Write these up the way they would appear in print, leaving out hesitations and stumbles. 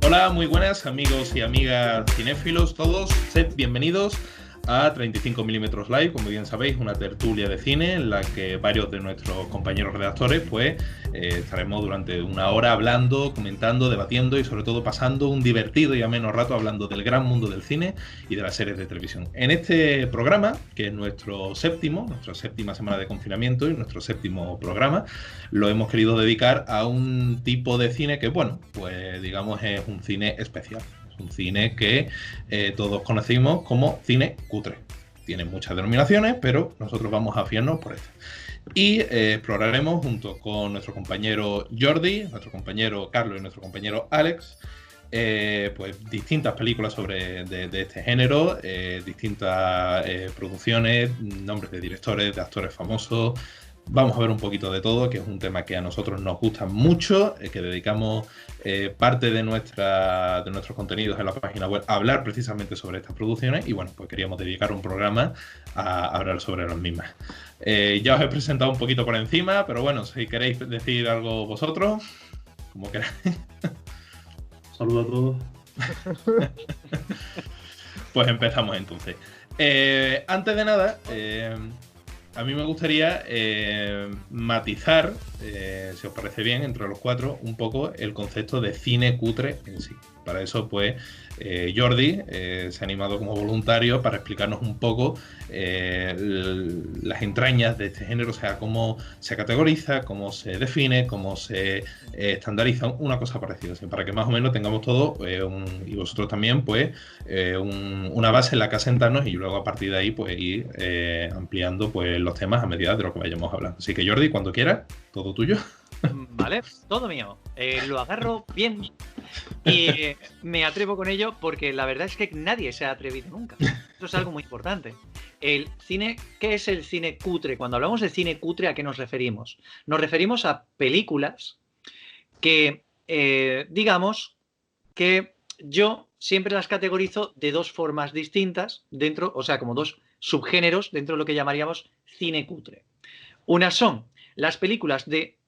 Hola, muy buenas amigos y amigas cinéfilos todos. Sed bienvenidos a 35 milímetros Live, como bien sabéis, una tertulia de cine en la que varios de nuestros compañeros redactores estaremos durante una hora hablando, comentando, debatiendo y sobre todo pasando un divertido y ameno rato hablando del gran mundo del cine y de las series de televisión. En este programa, que es nuestra séptima semana de confinamiento y nuestro séptimo programa, lo hemos querido dedicar a un tipo de cine que, bueno, pues digamos es un cine especial. Un cine que todos conocimos como cine cutre. Tiene muchas denominaciones, pero nosotros vamos a fiarnos por esta. Y exploraremos junto con nuestro compañero Jordi, nuestro compañero Carlos y nuestro compañero Alex, pues distintas películas de este género, distintas producciones, nombres de directores, de actores famosos. Vamos a ver un poquito de todo, que es un tema que a nosotros nos gusta mucho, que dedicamos parte de nuestros contenidos en la página web a hablar precisamente sobre estas producciones y bueno, pues queríamos dedicar un programa a hablar sobre las mismas. Ya os he presentado un poquito por encima, pero bueno, si queréis decir algo vosotros, como queráis. Saludos a todos. Pues empezamos entonces. Antes de nada, a mí me gustaría matizar, si os parece bien, entre los cuatro, un poco el concepto de cine cutre en sí. Para eso, pues, Jordi se ha animado como voluntario para explicarnos un poco las entrañas de este género, o sea, cómo se categoriza, cómo se define, cómo se estandariza, una cosa parecida, ¿sí? Para que más o menos tengamos todo, y vosotros también, pues, una base en la que asentarnos y luego a partir de ahí, pues, ir ampliando pues, los temas a medida de lo que vayamos hablando. Así que, Jordi, cuando quieras, todo tuyo. Vale, todo mío. Lo agarro bien y me atrevo con ello porque la verdad es que nadie se ha atrevido nunca. Eso es algo muy importante. El cine, ¿qué es el cine cutre? Cuando hablamos de cine cutre, ¿a qué nos referimos? Nos referimos a películas que, digamos, que yo siempre las categorizo de dos formas distintas dentro, o sea, como dos subgéneros dentro de lo que llamaríamos cine cutre. Unas son las películas de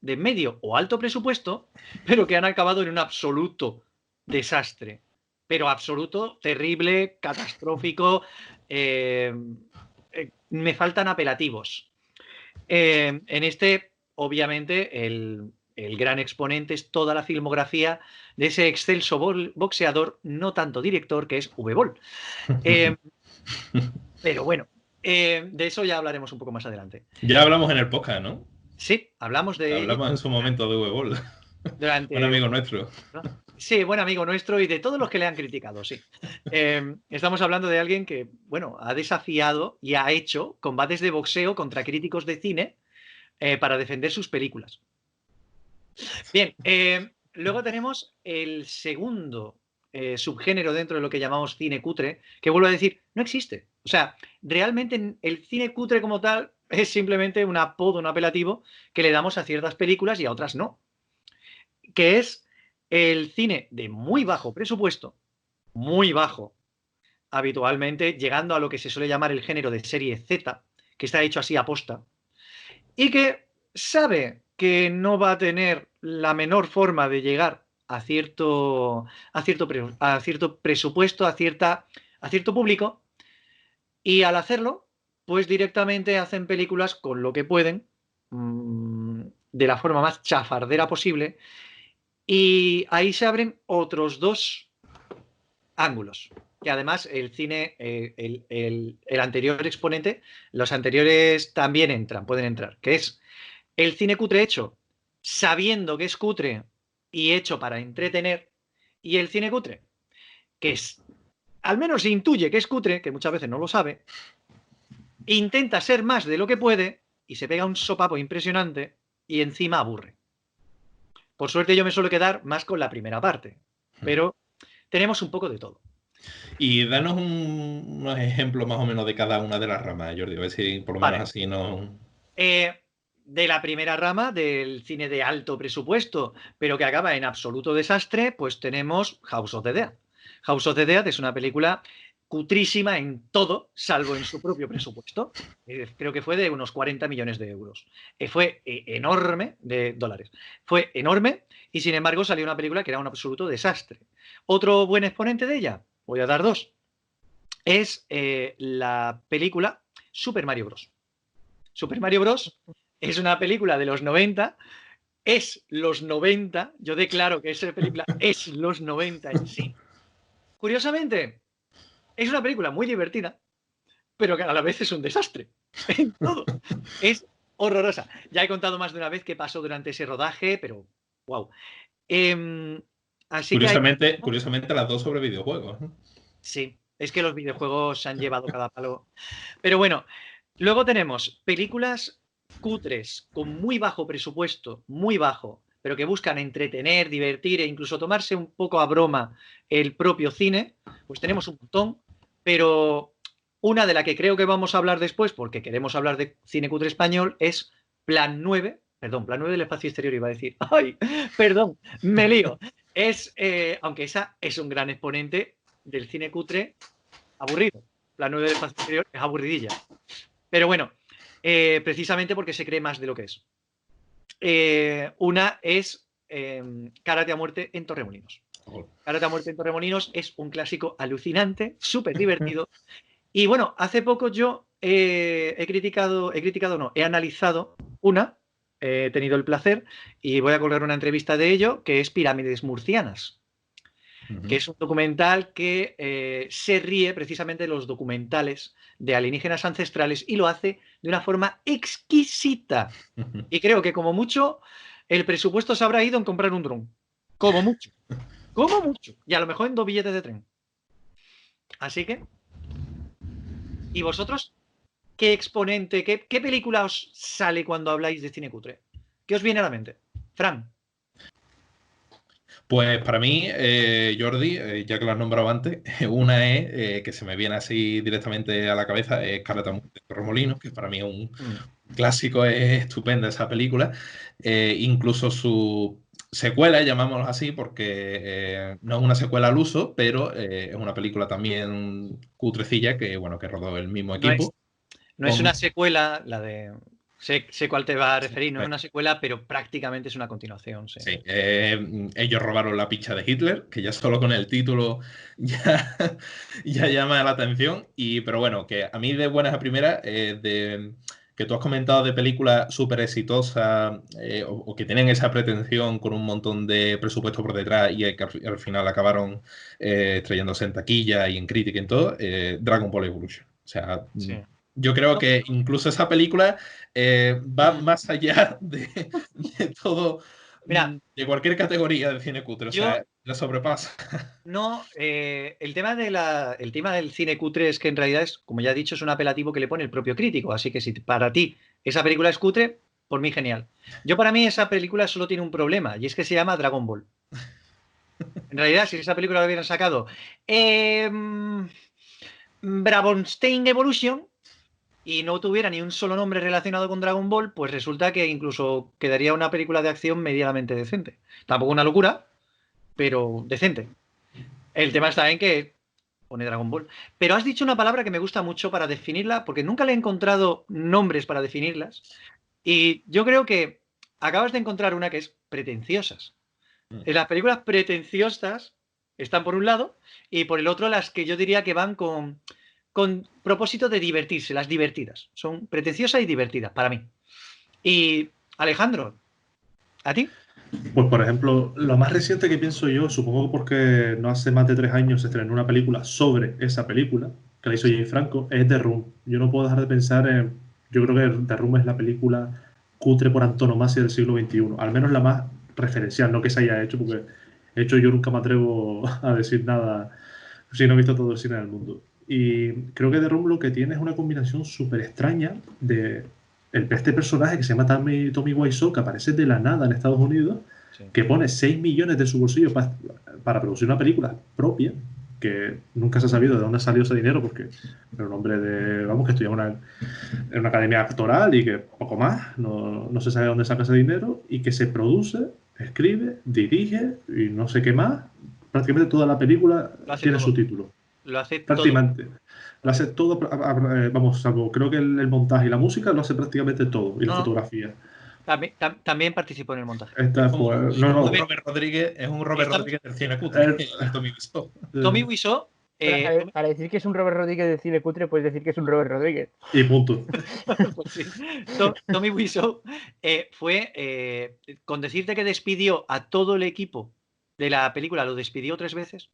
medio o alto presupuesto, pero que han acabado en un absoluto desastre. Pero absoluto, terrible, catastrófico. Me faltan apelativos. En este, obviamente, el gran exponente es toda la filmografía de ese excelso boxeador, no tanto director, que es Uwe Boll. Pero bueno, de eso ya hablaremos un poco más adelante. Ya hablamos en el podcast, ¿no? Sí, hablamos en su momento de Uwe Boll. Buen amigo nuestro. Sí, buen amigo nuestro y de todos los que le han criticado, sí. Estamos hablando de alguien que, bueno, ha desafiado y ha hecho combates de boxeo contra críticos de cine para defender sus películas. Bien, luego tenemos el segundo subgénero dentro de lo que llamamos cine cutre, que vuelvo a decir, no existe. O sea, realmente el cine cutre como tal es simplemente un apodo, un apelativo que le damos a ciertas películas y a otras no. Que es el cine de muy bajo presupuesto, muy bajo, habitualmente llegando a lo que se suele llamar el género de serie Z, que está hecho así a posta, y que sabe que no va a tener la menor forma de llegar a cierto presupuesto, a cierto público, y al hacerlo, pues directamente hacen películas con lo que pueden, de la forma más chafardera posible, y ahí se abren otros dos ángulos. Que además el cine, el anterior exponente, los anteriores también pueden entrar, que es el cine cutre hecho sabiendo que es cutre y hecho para entretener, y el cine cutre, que es, al menos se intuye que es cutre, que muchas veces no lo sabe, intenta ser más de lo que puede y se pega un sopapo impresionante y encima aburre. Por suerte yo me suelo quedar más con la primera parte, pero tenemos un poco de todo. Y danos unos ejemplos más o menos de cada una de las ramas, Jordi, a ver si por lo menos así no... De la primera rama, del cine de alto presupuesto, pero que acaba en absoluto desastre, pues tenemos House of the Dead. House of the Dead es una película cutrísima en todo, salvo en su propio presupuesto. Creo que fue de unos 40 millones de euros. Fue enorme, de dólares. Fue enorme y, sin embargo, salió una película que era un absoluto desastre. Otro buen exponente de ella, voy a dar dos, es la película Super Mario Bros. Super Mario Bros. Es una película de los 90, es los 90, yo declaro que esa película es los 90 en sí. Curiosamente, es una película muy divertida, pero que a la vez es un desastre en todo. Es horrorosa. Ya he contado más de una vez qué pasó durante ese rodaje, pero wow. Así Curiosamente las dos sobre videojuegos. Sí, es que los videojuegos se han llevado cada palo. Pero bueno, luego tenemos películas cutres con muy bajo presupuesto, muy bajo, pero que buscan entretener, divertir e incluso tomarse un poco a broma el propio cine. Pues tenemos un montón, pero una de la que creo que vamos a hablar después, porque queremos hablar de cine cutre español, es Plan 9. Perdón, Plan 9 del espacio exterior iba a decir. ¡Ay! Perdón, me lío. Aunque esa es un gran exponente del cine cutre aburrido. Plan 9 del espacio exterior es aburridilla. Pero bueno, precisamente porque se cree más de lo que es. Una es Karate a muerte en Torremolinos. Karate a muerte en Torremolinos es un clásico alucinante, súper divertido. Y bueno, hace poco yo he analizado una, he tenido el placer y voy a colgar una entrevista de ello, que es Pirámides Murcianas, que es un documental que se ríe precisamente de los documentales de alienígenas ancestrales y lo hace de una forma exquisita. Y creo que como mucho el presupuesto se habrá ido en comprar un dron. Como mucho. Como mucho. Y a lo mejor en 2 billetes de tren. Así que... ¿Y vosotros? ¿Qué exponente, qué película os sale cuando habláis de cine cutre? ¿Qué os viene a la mente? Fran. Pues para mí, Jordi, ya que lo has nombrado antes, una es que se me viene así directamente a la cabeza, es Karate a muerte en Torremolinos, que para mí es un clásico, es estupenda esa película. Incluso su secuela, llamámoslo así, porque no es una secuela al uso, pero es una película también cutrecilla que, bueno, que rodó el mismo equipo. No es una secuela, la de... Sé cuál te va a referir, no es una secuela, pero prácticamente es una continuación. Sí, sí, ellos robaron la picha de Hitler, que ya solo con el título ya llama la atención. Pero bueno, que a mí de buenas a primeras, que tú has comentado de películas súper exitosas o que tienen esa pretensión con un montón de presupuesto por detrás y que al final acabaron estrellándose en taquilla y en crítica y en todo, Dragon Ball Evolution. O sea... Sí. Yo creo que incluso esa película va más allá de todo, mira, de cualquier categoría de cine cutre, o sea, la sobrepasa. No, el tema del cine cutre es que en realidad es, como ya he dicho, es un apelativo que le pone el propio crítico, así que si para ti esa película es cutre, por mí genial. Para mí esa película solo tiene un problema, y es que se llama Dragon Ball. En realidad, si esa película la hubieran sacado Braunstein Evolution, y no tuviera ni un solo nombre relacionado con Dragon Ball, pues resulta que incluso quedaría una película de acción medianamente decente. Tampoco una locura, pero decente. El tema está en que pone Dragon Ball. Pero has dicho una palabra que me gusta mucho para definirla, porque nunca le he encontrado nombres para definirlas. Y yo creo que acabas de encontrar una que es pretenciosas. En las películas pretenciosas están por un lado, y por el otro las que yo diría que van con propósito de divertirse, las divertidas. Son pretenciosas y divertidas, para mí. Y, Alejandro, ¿a ti? Pues, por ejemplo, lo más reciente que pienso yo, supongo que porque no hace más de 3 años se estrenó una película sobre esa película, que la hizo James Franco, es The Room. Yo no puedo dejar de pensar en... Yo creo que The Room es la película cutre por antonomasia del siglo XXI. Al menos la más referencial, no que se haya hecho, porque de hecho yo nunca me atrevo a decir nada si no he visto todo el cine del mundo. Y creo que The Room lo que tiene es una combinación súper extraña de este personaje que se llama Tommy Wiseau, que aparece de la nada en Estados Unidos, sí, que pone 6 millones de su bolsillo para producir una película propia, que nunca se ha sabido de dónde salió ese dinero, porque era un hombre que estudió en una academia actoral y que poco más, no se sabe de dónde saca ese dinero, y que se produce, escribe, dirige y no sé qué más. Prácticamente toda la película tiene su título. Lo hace todo. Prácticamente. Lo hace todo, vamos, salvo creo que el montaje y la música lo hace prácticamente todo, y la fotografía. También participó en el montaje. Esta fue, no. Robert Rodríguez es un Robert Rodríguez del cine cutre, el Tommy Wiseau. Tommy Wiseau. Para decir que es un Robert Rodríguez de cine cutre, puedes decir que es un Robert Rodríguez. Y punto. Pues sí. Tommy Wiseau fue, con decirte que despidió a todo el equipo de la película, lo despidió 3 veces.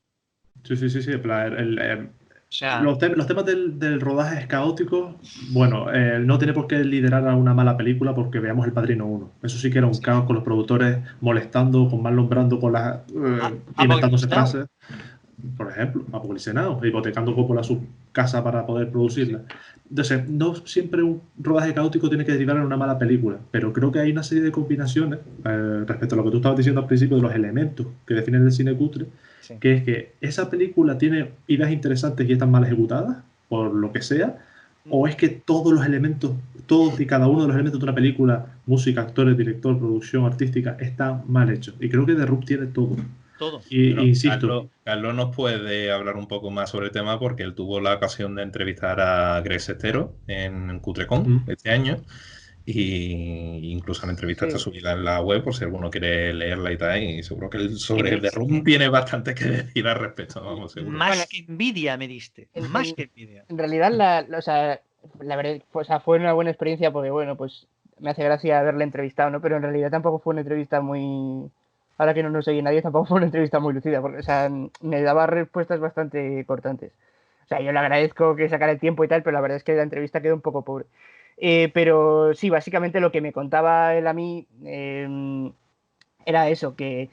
Sí. O sea, los temas del rodaje es caótico. Bueno, no tiene por qué liderar a una mala película porque veamos El Padrino 1. Eso sí que era un caos con los productores molestando, con Marlon Brando, con las inventándose frases. Por ejemplo, Apocalipsis Now, hipotecando Coppola su casa para poder producirla. Entonces, no siempre un rodaje caótico tiene que derivar en una mala película, pero creo que hay una serie de combinaciones respecto a lo que tú estabas diciendo al principio de los elementos que definen el cine cutre, que es que esa película tiene ideas interesantes y están mal ejecutadas, por lo que sea, o es que todos los elementos, todos y cada uno de los elementos de una película, música, actores, director, producción artística, están mal hechos. Y creo que The Room tiene todo. Y insisto. Carlos nos puede hablar un poco más sobre el tema porque él tuvo la ocasión de entrevistar a Greg Sestero en Cutrecon este año, y incluso la entrevista está subida en la web por si alguno quiere leerla y tal, y seguro que sobre The Room tiene bastante que decir al respecto, vamos, seguro. Más que envidia me diste, más que envidia. En realidad, la verdad, fue una buena experiencia porque, bueno, pues me hace gracia haberle entrevistado, ¿no? Pero en realidad tampoco fue una entrevista muy... Ahora que no nos oye nadie, tampoco fue una entrevista muy lucida, porque, o sea, me daba respuestas bastante cortantes. O sea, yo le agradezco que sacara el tiempo y tal, pero la verdad es que la entrevista quedó un poco pobre. Pero sí, básicamente lo que me contaba él a mí era eso, que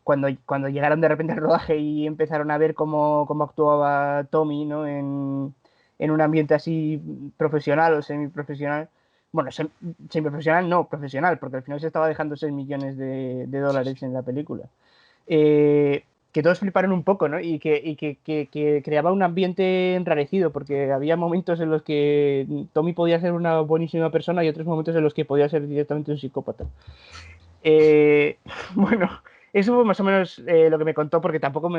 cuando llegaron de repente al rodaje y empezaron a ver cómo actuaba Tommy, ¿no? En un ambiente así profesional o semiprofesional. Bueno, semiprofesional no, profesional, porque al final se estaba dejando 6 millones de dólares en la película. Que todos fliparon un poco, ¿no? Y que creaba un ambiente enrarecido, porque había momentos en los que Tommy podía ser una buenísima persona y otros momentos en los que podía ser directamente un psicópata. Bueno, eso fue más o menos lo que me contó, porque tampoco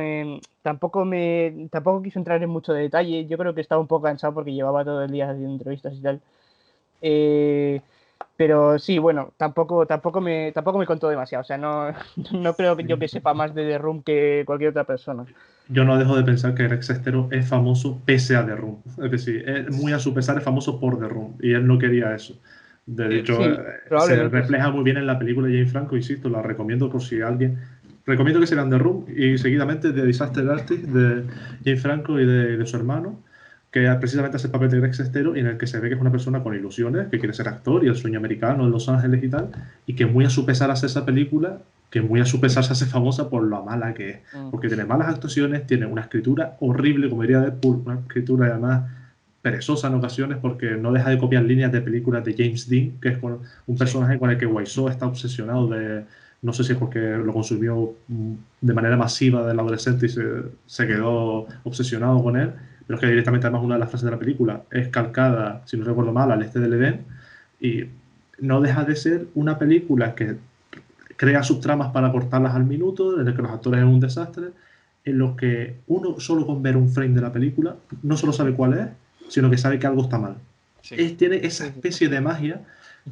quiso entrar en mucho detalle. Yo creo que estaba un poco cansado porque llevaba todo el día haciendo entrevistas y tal. Pero sí, bueno, tampoco me contó demasiado. O sea, no creo que yo que sepa más de The Room que cualquier otra persona. Yo no dejo de pensar que Greg Sestero es famoso pese a The Room. Es decir, muy a su pesar es famoso por The Room. Y él no quería eso. De hecho, se refleja muy bien en la película de James Franco, insisto, la recomiendo por si alguien... Recomiendo que se vean The Room y seguidamente The Disaster Artist de James Franco y de su hermano, que precisamente hace el papel de Greg Sestero, y en el que se ve que es una persona con ilusiones, que quiere ser actor y el sueño americano en Los Ángeles y tal, y que muy a su pesar hace esa película, que muy a su pesar se hace famosa por lo mala que es, porque tiene malas actuaciones, tiene una escritura horrible, como diría Deadpool, una escritura además perezosa en ocasiones, porque no deja de copiar líneas de películas de James Dean, que es un personaje con el que Wiseau está obsesionado no sé si es porque lo consumió de manera masiva del adolescente y se quedó obsesionado con él. Pero es que directamente, además, una de las frases de la película es calcada, si no recuerdo mal, al Este del Edén, y no deja de ser una película que crea subtramas para cortarlas al minuto, en el que los actores son un desastre, en los que uno solo con ver un frame de la película no solo sabe cuál es, sino que sabe que algo está mal. Sí. Tiene esa especie de magia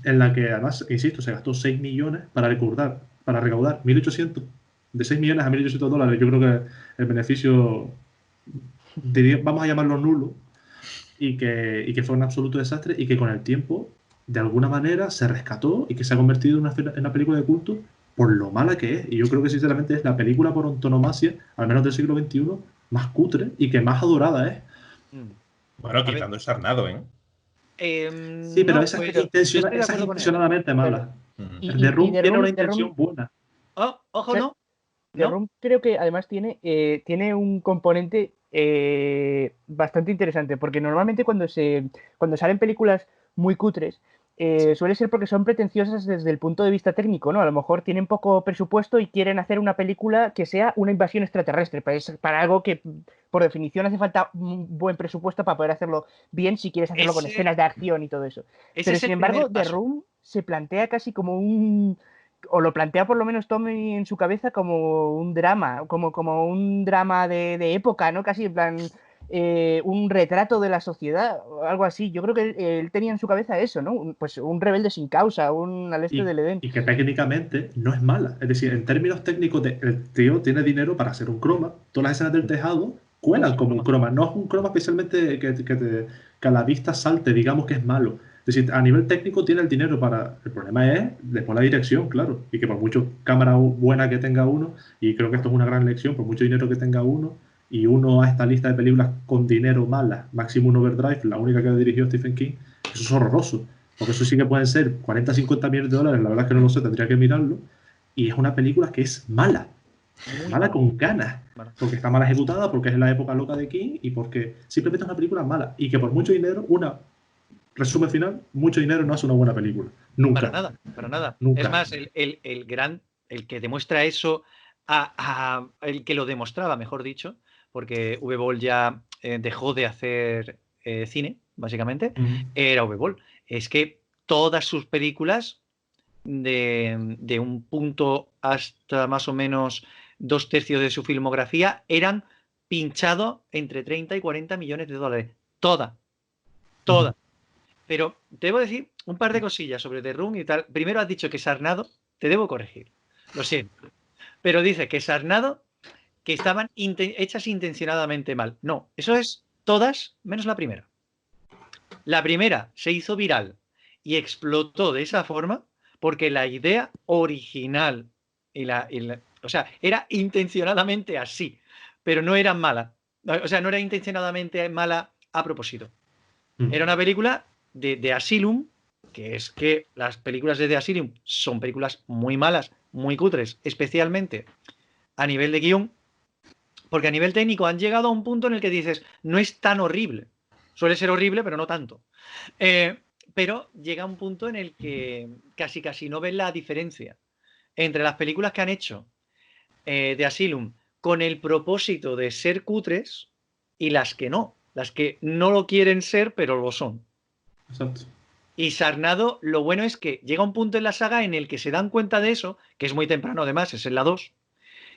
en la que, además, insisto, se gastó 6 millones para recaudar 1.800, de 6 millones a 1.800 dólares. Yo creo que el beneficio... vamos a llamarlo nulo, y que fue un absoluto desastre, y que con el tiempo de alguna manera se rescató y que se ha convertido en una película de culto por lo mala que es. Y yo creo que sinceramente es la película por antonomasia, al menos del siglo XXI, más cutre y que más adorada es. Bueno, quitando el Sarnado, sí, pero esa es intencionadamente mala. The Room tiene una intención buena. Ojo, ¿no? The Room creo que además tiene un componente bastante interesante, porque normalmente cuando salen películas muy cutres suele ser porque son pretenciosas desde el punto de vista técnico, ¿no? A lo mejor tienen poco presupuesto y quieren hacer una película que sea una invasión extraterrestre, para algo que por definición hace falta un buen presupuesto para poder hacerlo bien, si quieres hacerlo con escenas de acción y todo eso. Pero sin embargo, The Room se plantea casi como o lo plantea por lo menos Tommy en su cabeza como un drama, como un drama de época, ¿no? Casi en plan un retrato de la sociedad, o algo así. Yo creo que él tenía en su cabeza eso, ¿no? Pues un rebelde sin causa, un al este del Edén. Y que técnicamente no es mala. Es decir, en términos técnicos, el tío tiene dinero para hacer un croma. Todas las escenas del tejado cuelan como un croma. No es un croma especialmente que a la vista salte, digamos que es malo. Es decir, a nivel técnico tiene el dinero para... El problema es después la dirección, claro. Y que por mucho cámara buena que tenga uno, y creo que esto es una gran lección, por mucho dinero que tenga uno, y uno a esta lista de películas con dinero malas, Maximum Overdrive, la única que ha dirigido Stephen King, eso es horroroso. Porque eso sí que pueden ser 40, 50 millones de dólares, la verdad es que no lo sé, tendría que mirarlo. Y es una película que es mala. Mala con ganas. Porque está mal ejecutada, porque es la época loca de King y porque simplemente es una película mala. Y que por mucho dinero, resumen final, mucho dinero no hace una buena película. Nunca. Para nada, para nada. Nunca. Es más, el que demuestra eso, el que lo demostraba, mejor dicho, porque Uwe Boll ya dejó de hacer cine, básicamente, era Uwe Boll. Es que todas sus películas, de un punto hasta más o menos 2/3 de su filmografía, eran pinchado entre 30 y 40 millones de dólares. Toda. Pero debo decir un par de cosillas sobre The Room y tal. Primero has dicho que Sarnado, te debo corregir, lo siento, pero dice que Sarnado, que estaban hechas intencionadamente mal. No, eso es todas menos la primera. La primera se hizo viral y explotó de esa forma porque la idea original o sea, era intencionadamente así, pero no era mala. O sea, no era intencionadamente mala a propósito. Era una película de Asylum, que es que las películas de The Asylum son películas muy malas, muy cutres, especialmente a nivel de guión, porque a nivel técnico han llegado a un punto en el que dices, no es tan horrible. Suele ser horrible, pero no tanto. Pero llega un punto en el que casi no ves la diferencia entre las películas que han hecho de Asylum con el propósito de ser cutres y las que no lo quieren ser, pero lo son. Exacto. Y Sarnado, lo bueno es que llega un punto en la saga en el que se dan cuenta de eso, que es muy temprano además, es en la 2,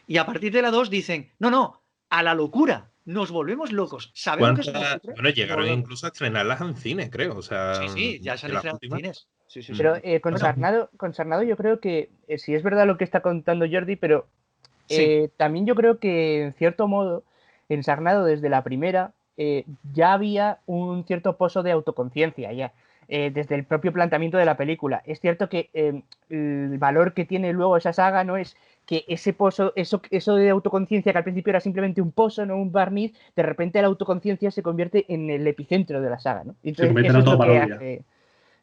y a partir de la 2 dicen, no, a la locura, nos volvemos locos. Sabemos que somos cutres. Bueno, llegaron incluso a estrenarlas en cine, creo. O sea, sí, ya se han estrenado en cines. Sí. Pero con Sarnado yo creo que sí es verdad lo que está contando Jordi, pero también yo creo que en cierto modo en Sarnado desde la primera ya había un cierto pozo de autoconciencia ya. Desde el propio planteamiento de la película. Es cierto que el valor que tiene luego esa saga no es que ese pozo, eso de autoconciencia que al principio era simplemente un pozo, no un barniz, de repente la autoconciencia se convierte en el epicentro de la saga, ¿no? Entonces, eso es lo que hace.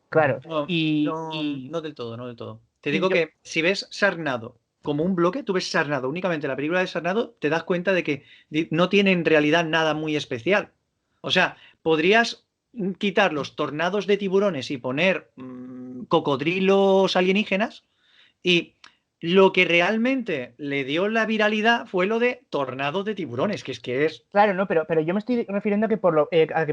Claro. No del todo. Te digo que si ves Sarnado como un bloque, tú ves Sarnado, únicamente la película de Sarnado, te das cuenta de que no tiene en realidad nada muy especial. O sea, podrías quitar los tornados de tiburones y poner cocodrilos alienígenas, y lo que realmente le dio la viralidad fue lo de tornados de tiburones, que es... Claro, no, pero yo me estoy refiriendo a que,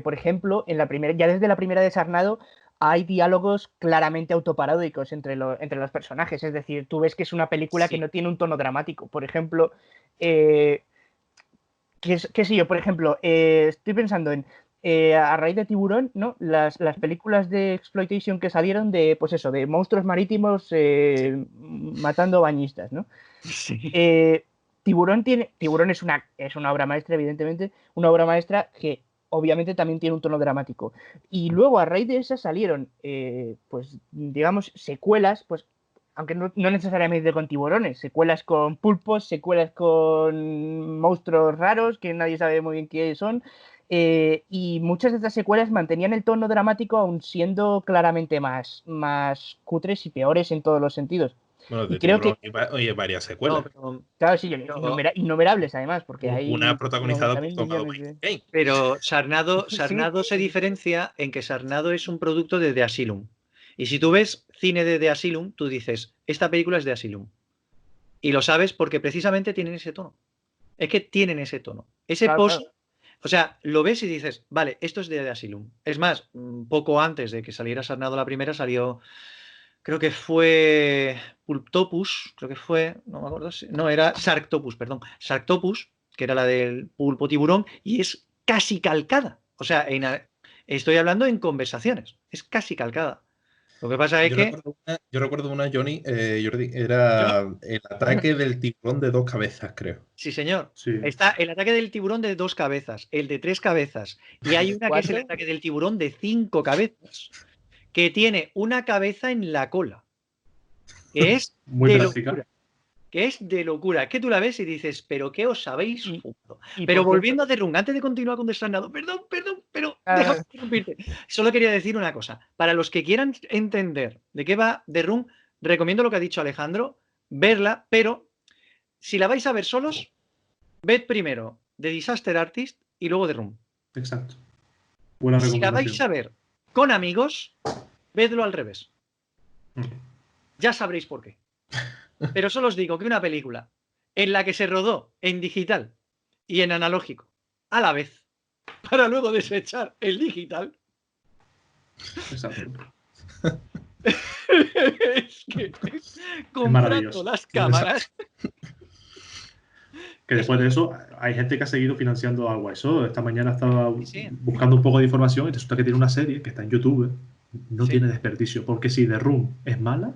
por ejemplo, en la primera, ya desde la primera de Sarnado hay diálogos claramente autoparódicos entre los personajes. Es decir, tú ves que es una película que no tiene un tono dramático. Por ejemplo, qué sé yo, por ejemplo, estoy pensando en a raíz de Tiburón, ¿no? Las películas de exploitation que salieron de, pues eso, de monstruos marítimos matando bañistas, ¿no? Sí. Tiburón es una obra maestra, evidentemente, una obra maestra que obviamente también tiene un tono dramático. Y luego a raíz de esas salieron, pues digamos, secuelas, pues aunque no necesariamente con tiburones, secuelas con pulpos, secuelas con monstruos raros que nadie sabe muy bien qué son. Y muchas de estas secuelas mantenían el tono dramático aun siendo claramente más cutres y peores en todos los sentidos. Bueno, y creo que hay varias secuelas. Claro, sí, innumerables además, porque hay una protagonizada por Tom Hanks. Pero Sarnado se diferencia en que Sarnado es un producto de The Asylum. Y si tú ves cine de The Asylum, tú dices, esta película es de Asylum. Y lo sabes porque precisamente tienen ese tono. Es que tienen ese tono. Ese pozo. Claro. O sea, lo ves y dices, vale, esto es de The Asylum. Es más, poco antes de que saliera Sarnado la primera, salió, creo que fue Pulptopus, creo que fue, no me acuerdo, no, era Sharktopus, perdón, Sharktopus, que era la del pulpo tiburón, y es casi calcada. O sea, estoy hablando en conversaciones, es casi calcada. Lo que pasa es que... Yo recuerdo una, Johnny, Jordi, era el ataque del tiburón de 2 cabezas, creo. Sí, señor. Sí. Está el ataque del tiburón de 2 cabezas, el de 3 cabezas, y hay una que es el ataque del tiburón de 5 cabezas, que tiene una cabeza en la cola, que es Muy de práctica. locura. Que es de locura. Es que tú la ves y dices, ¿pero qué os habéis fumado? Y Pero por volviendo a The Room, antes de continuar con Desarnado, perdón, pero Ah. déjame interrumpirte. Solo quería decir una cosa. Para los que quieran entender de qué va The Room, recomiendo lo que ha dicho Alejandro, verla, pero si la vais a ver solos, ved primero The Disaster Artist y luego The Room. Exacto. Buena Si la recomendación. vais a ver con amigos, vedlo al revés. Ya sabréis por qué. Pero solo os digo que una película en la que se rodó en digital y en analógico a la vez, para luego desechar el digital, Exacto. es que comprando maravilloso. las cámaras. Que después de eso, hay gente que ha seguido financiando a Wiseau. Esta mañana estaba Sí. buscando un poco de información y resulta que tiene una serie que está en YouTube. No Sí. tiene desperdicio. Porque si The Room es mala,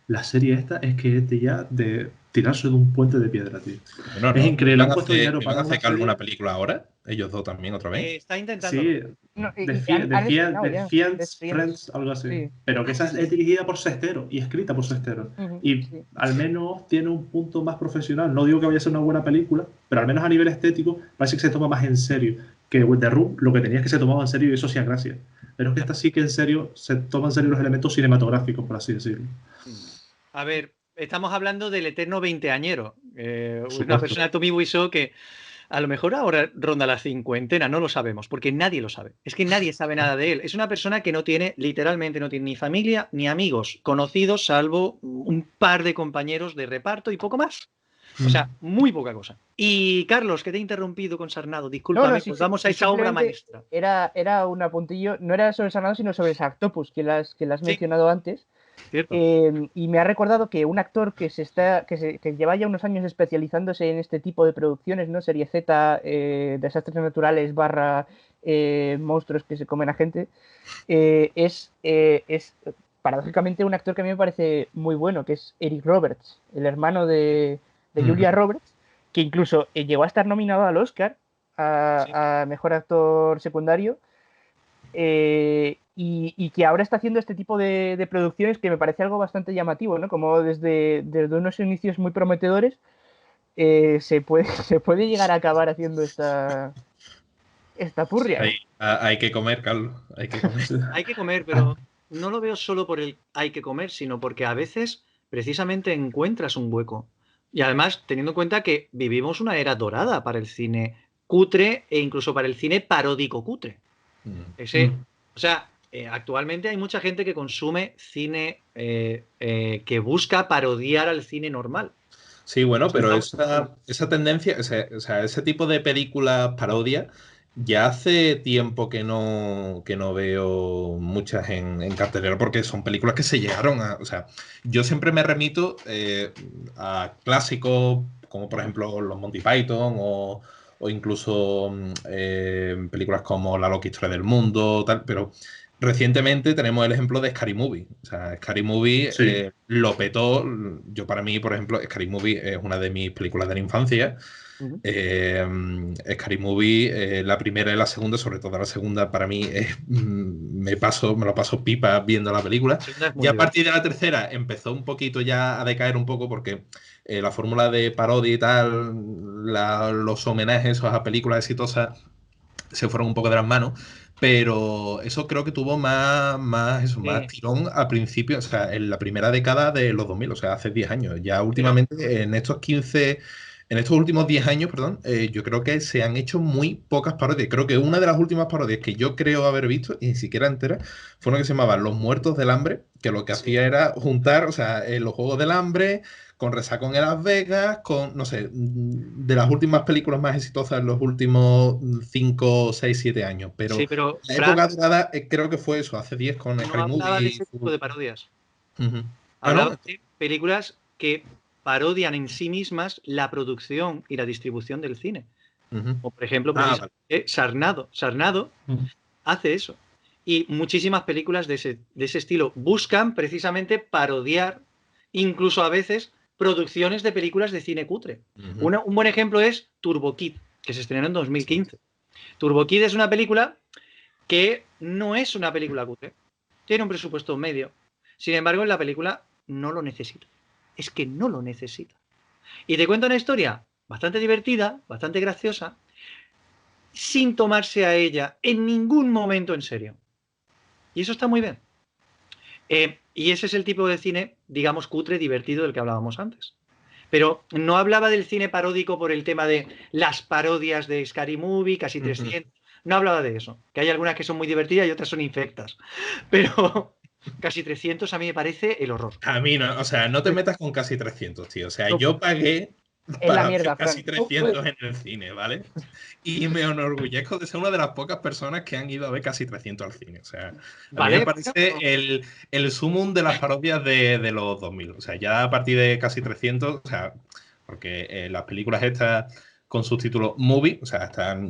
la serie esta es que es de tirarse de un puente de piedra, tío. Bueno, Es increíble, han ¿Van a puesto hacer, dinero van para a hacer una serie? alguna película ahora? Ellos dos también, otra vez. Está intentando. Sí, No, y- de y Fields, han de estrenado ya, Fields, The Friends, algo así. Sí. Pero que esa es dirigida por Sestero y escrita por Sestero. Ujú, Y sí. al menos tiene un punto más profesional. No digo que vaya a ser una buena película, pero al menos a nivel estético parece que se toma más en serio. Que The Room lo que tenía es que se tomaba en serio y eso sí es gracia. Pero es que esta sí que en serio se toman en serio los elementos cinematográficos, por así decirlo. A ver, estamos hablando del eterno veinteañero. Una Supuesto. persona, Tommy Wiseau, que a lo mejor ahora ronda la cincuentena, no lo sabemos, porque nadie lo sabe. Es que nadie sabe nada de él. Es una persona que no tiene, literalmente, no tiene ni familia ni amigos conocidos, salvo un par de compañeros de reparto y poco más. O sea, muy poca cosa. Y Carlos, que te he interrumpido con Sarnado, discúlpame, sí, pues sí, vamos a sí, esa obra simplemente maestra. Era un apuntillo, no era sobre Sarnado, sino sobre Sharktopus, que las Sí. mencionado antes. ¿Cierto? Y me ha recordado que un actor que lleva ya unos años especializándose en este tipo de producciones, ¿no? Serie Z, desastres naturales / monstruos que se comen a gente, es paradójicamente un actor que a mí me parece muy bueno, que es Eric Roberts, el hermano de Julia Roberts, que incluso llegó a estar nominado al Oscar a Mejor Actor Secundario. Y que ahora está haciendo este tipo de producciones que me parece algo bastante llamativo, ¿no? Como desde unos inicios muy prometedores se puede llegar a acabar haciendo esta purria. Hay que comer, Carlos. Hay que comer. Hay que comer, pero no lo veo solo por el hay que comer, sino porque a veces precisamente encuentras un hueco. Y además, teniendo en cuenta que vivimos una era dorada para el cine cutre e incluso para el cine paródico cutre. O sea, actualmente hay mucha gente que consume cine que busca parodiar al cine normal. Sí, bueno, pero esa tendencia, o sea, ese tipo de películas parodia, ya hace tiempo que no veo muchas en cartelera, porque son películas que se llegaron a... O sea, yo siempre me remito a clásicos como por ejemplo los Monty Python o incluso películas como La loca historia del mundo, tal, pero recientemente tenemos el ejemplo de Scary Movie. O sea, Scary Movie Sí. lo petó. Yo, para mí, por ejemplo, ScaryMovie es una de mis películas de la infancia. Scary Movie, la primera y la segunda, sobre todo la segunda, para mí me lo paso pipa viendo la película. Y a partir de la tercera empezó un poquito ya a decaer un poco porque la fórmula de parodia y tal, los homenajes a películas exitosas se fueron un poco de las manos. Pero eso creo que tuvo más tirón al principio, o sea, en la primera década de los 2000, o sea, hace 10 años. Ya últimamente, en estos últimos 10 años, perdón, yo creo que se han hecho muy pocas parodias. Creo que una de las últimas parodias que yo creo haber visto, y ni siquiera entera, fue una que se llamaba Los Muertos del Hambre, que lo que hacía era juntar, o sea, los Juegos del Hambre con Resacón en Las Vegas, con, no sé, de las últimas películas más exitosas en los últimos 5, 6, 7 años. Pero, sí, pero la época dorada creo que fue eso, hace 10 con Scary Movie. Hablaba de ese tipo de parodias. Hablaba de películas que parodian en sí mismas la producción y la distribución del cine. O por ejemplo, Sarnado. Sarnado hace eso. Y muchísimas películas de ese estilo buscan precisamente parodiar, incluso a veces, producciones de películas de cine cutre. Un buen ejemplo es Turbo Kid, que se estrenó en 2015. Turbo Kid es una película que no es una película cutre. Tiene un presupuesto medio. Sin embargo, en la película no lo necesita. Es que no lo necesita. Y te cuenta una historia bastante divertida, bastante graciosa, sin tomarse a ella en ningún momento en serio. Y eso está muy bien. Y ese es el tipo de cine, digamos, cutre, divertido del que hablábamos antes. Pero no hablaba del cine paródico por el tema de las parodias de Scary Movie, casi 300. No hablaba de eso. Que hay algunas que son muy divertidas y otras son infectas. Pero casi 300 a mí me parece el horror. A mí no, o sea, no te metas con casi 300, tío. O sea, No. yo pagué Es la para mierda, ver casi Fran. 300 en el cine, ¿vale? Y me enorgullezco de ser una de las pocas personas que han ido a ver casi 300 al cine. O sea, a mí me parece el sumum de las parodias de los 2000. O sea, ya a partir de casi 300, o sea, porque las películas estas con subtítulos movie, o sea, están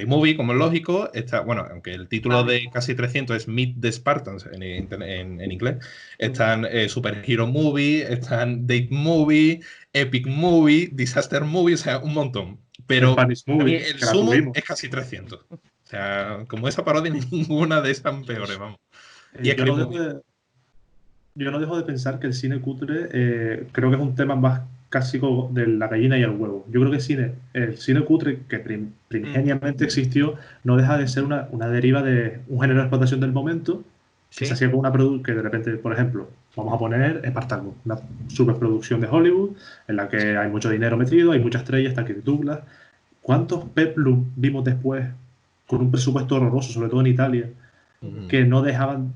Movie, como es lógico, está, bueno, aunque el título de casi 300 es Meet the Spartans en inglés, están Super Hero Movie, están Date Movie, Epic Movie, Disaster Movie, o sea, un montón. Pero Movie, el sumo es casi 300. O sea, como esa parodia, ninguna de esas peores, vamos. Y es yo no dejo de pensar que el cine cutre creo que es un tema más clásico de la gallina y el huevo. Yo creo que el cine cutre que primigeniamente existió no deja de ser una deriva de un género de explotación del momento que se hacía con una producción que de repente, por ejemplo, vamos a poner Espartaco, una superproducción de Hollywood en la que hay mucho dinero metido, hay muchas estrellas, está Kirk Douglas. ¿Cuántos peplum vimos después con un presupuesto horroroso, sobre todo en Italia, que dejaban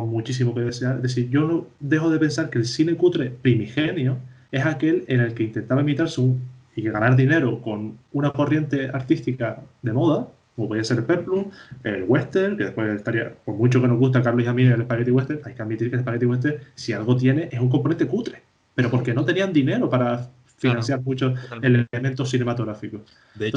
muchísimo que desear? Es decir, yo no dejo de pensar que el cine cutre primigenio es aquel en el que intentaba imitarse y ganar dinero con una corriente artística de moda, como podía ser el peplum, el western, que después estaría, por mucho que nos gusta a Carlos y a mí el spaghetti western, hay que admitir que el spaghetti western, si algo tiene, es un componente cutre, pero porque no tenían dinero para financiar muchos elementos cinematográficos. De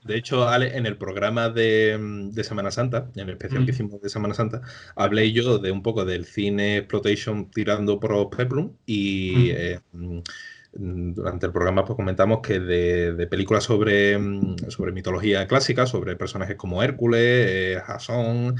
hecho, Ale, en el programa de Semana Santa, en el especial que hicimos de Semana Santa, hablé yo de un poco del cine exploitation tirando por peplum y durante el programa pues comentamos que de películas sobre mitología clásica, sobre personajes como Hércules, Jasón,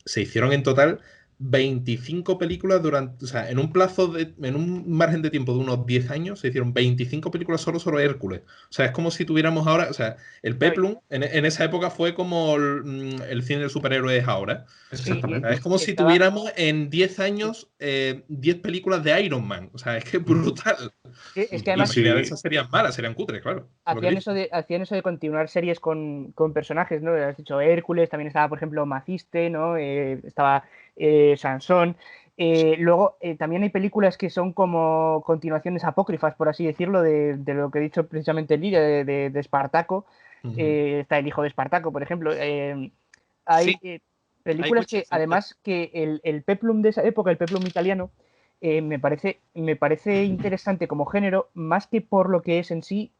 se hicieron en total 25 películas durante, o sea, en un margen de tiempo de unos 10 años se hicieron 25 películas solo sobre Hércules. O sea, es como si tuviéramos ahora, o sea, el peplum en esa época fue como el cine de superhéroes ahora. Exactamente. Es como si tuviéramos en 10 años 10 películas de Iron Man. O sea, es que es brutal. Es que además esas serían malas, serían cutres, claro. Hacían eso de continuar series con personajes, ¿no? Has dicho Hércules, también estaba, por ejemplo, Maciste, ¿no? Estaba Sansón. Luego, también hay películas que son como continuaciones apócrifas, por así decirlo, de lo que he dicho precisamente Lidia, de Espartaco. Está El hijo de Espartaco, por ejemplo. Hay películas que, además, que el peplum de esa época, el peplum italiano, me parece interesante como género, más que por lo que es en sí,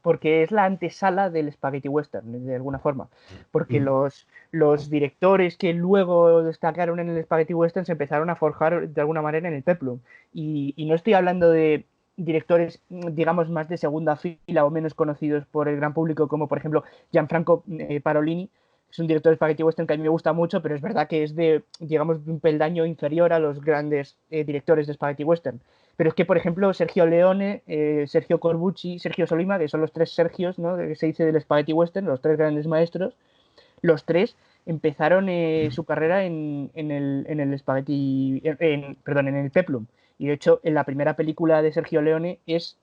porque es la antesala del spaghetti western, de alguna forma. Porque los directores que luego destacaron en el spaghetti western se empezaron a forjar de alguna manera en el peplum. Y no estoy hablando de directores, digamos, más de segunda fila o menos conocidos por el gran público, como por ejemplo Gianfranco Parolini. Es un director de spaghetti western que a mí me gusta mucho, pero es verdad que es de, digamos, un peldaño inferior a los grandes directores de spaghetti western. Pero es que, por ejemplo, Sergio Leone, Sergio Corbucci, Sergio Solima, que son los tres Sergios, ¿no?, que se dice del spaghetti western, los tres grandes maestros, los tres empezaron su carrera en el spaghetti, perdón, en el peplum. Y de hecho, en la primera película de Sergio Leone es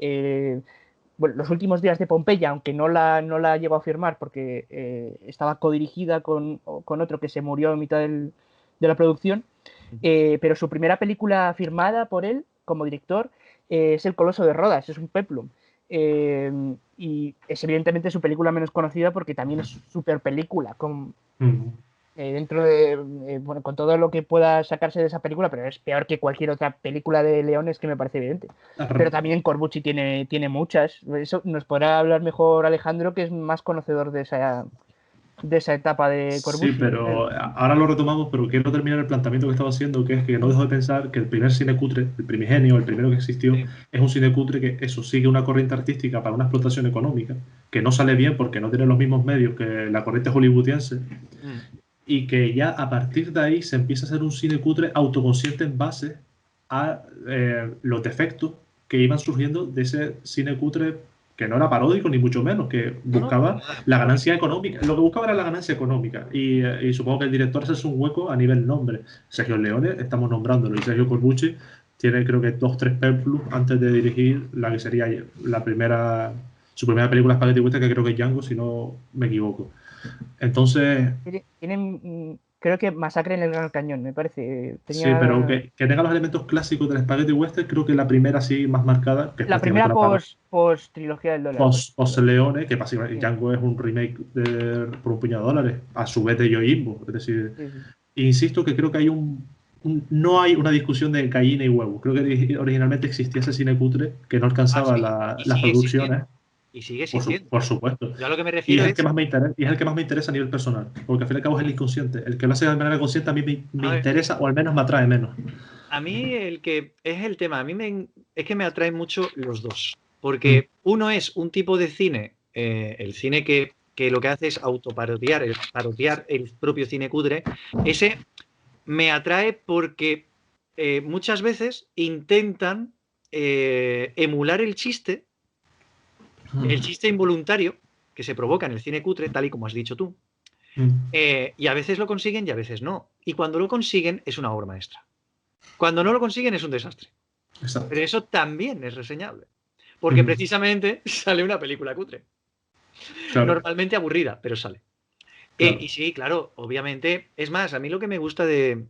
bueno, Los últimos días de Pompeya, aunque no la llegó a firmar porque estaba codirigida con otro que se murió en mitad de la producción, pero su primera película firmada por él como director es El Coloso de Rodas, es un peplum. Y es evidentemente su película menos conocida porque también es súper película. dentro de, bueno, con todo lo que pueda sacarse de esa película, pero es peor que cualquier otra película de Leones, que me parece evidente. Pero también Corbucci tiene muchas. Eso nos podrá hablar mejor Alejandro, que es más conocedor de esa etapa de Sí, Corbucci. pero ahora lo retomamos, pero quiero terminar el planteamiento que estaba haciendo, que es que no dejo de pensar que el primer cine cutre, el primigenio, el primero que existió, Sí. es un cine cutre que eso sigue una corriente artística para una explotación económica, que no sale bien porque no tiene los mismos medios que la corriente hollywoodiense, Mm. y que ya a partir de ahí se empieza a hacer un cine cutre autoconsciente en base a los defectos que iban surgiendo de ese cine cutre que no era paródico ni mucho menos, que No, no, para buscaba nada. la ganancia económica. Lo que buscaba era la ganancia económica. Y supongo que el director hace un hueco a nivel nombre. Sergio Leone, estamos nombrándolo, y Sergio Corbucci tiene creo que 2-3 peplus antes de dirigir la que sería su primera película Spaghetti Western, que creo que es Django, si no me equivoco. Entonces, Tienen, creo que Masacre en el Gran Cañón, me parece. sí, pero Tenía que tenga los elementos clásicos del Spaghetti Western, creo que la primera sí más marcada, que es la prácticamente primera la para post trilogía del dólar. Post Leone, que básicamente Sí, Django es un remake por un puñado de dólares, a su vez de Yojimbo. Es decir, sí, sí. insisto que creo que no hay una discusión de gallina y huevo. Creo que originalmente existía ese cine cutre que no Ah, alcanzaba sí, y las sigue existiendo. producciones, Y sigue existiendo. por supuesto. Yo a lo que me Y refiero es el que es, más me interesa, y es el que más me interesa a nivel personal, porque al fin y al cabo es el inconsciente. El que lo hace de manera consciente a mí me a ver, interesa, o al menos me atrae menos. a mí el que es el tema, es que me atraen mucho los dos, Mm, porque uno es un tipo de cine, el cine que lo que hace es autoparodiar, parodiar el propio cine cutre. Ese me atrae porque muchas veces intentan emular el mm, chiste involuntario que se provoca en el cine cutre, tal y como has dicho tú, mm. y a veces lo consiguen y a veces no. Y cuando lo consiguen es una obra maestra. Cuando no lo consiguen es un desastre. Exacto. Pero eso también es reseñable. Porque Mm, precisamente sale una película cutre. claro, Normalmente aburrida, pero sale. claro. Y sí, claro, obviamente. Es más, a mí lo que me gusta de.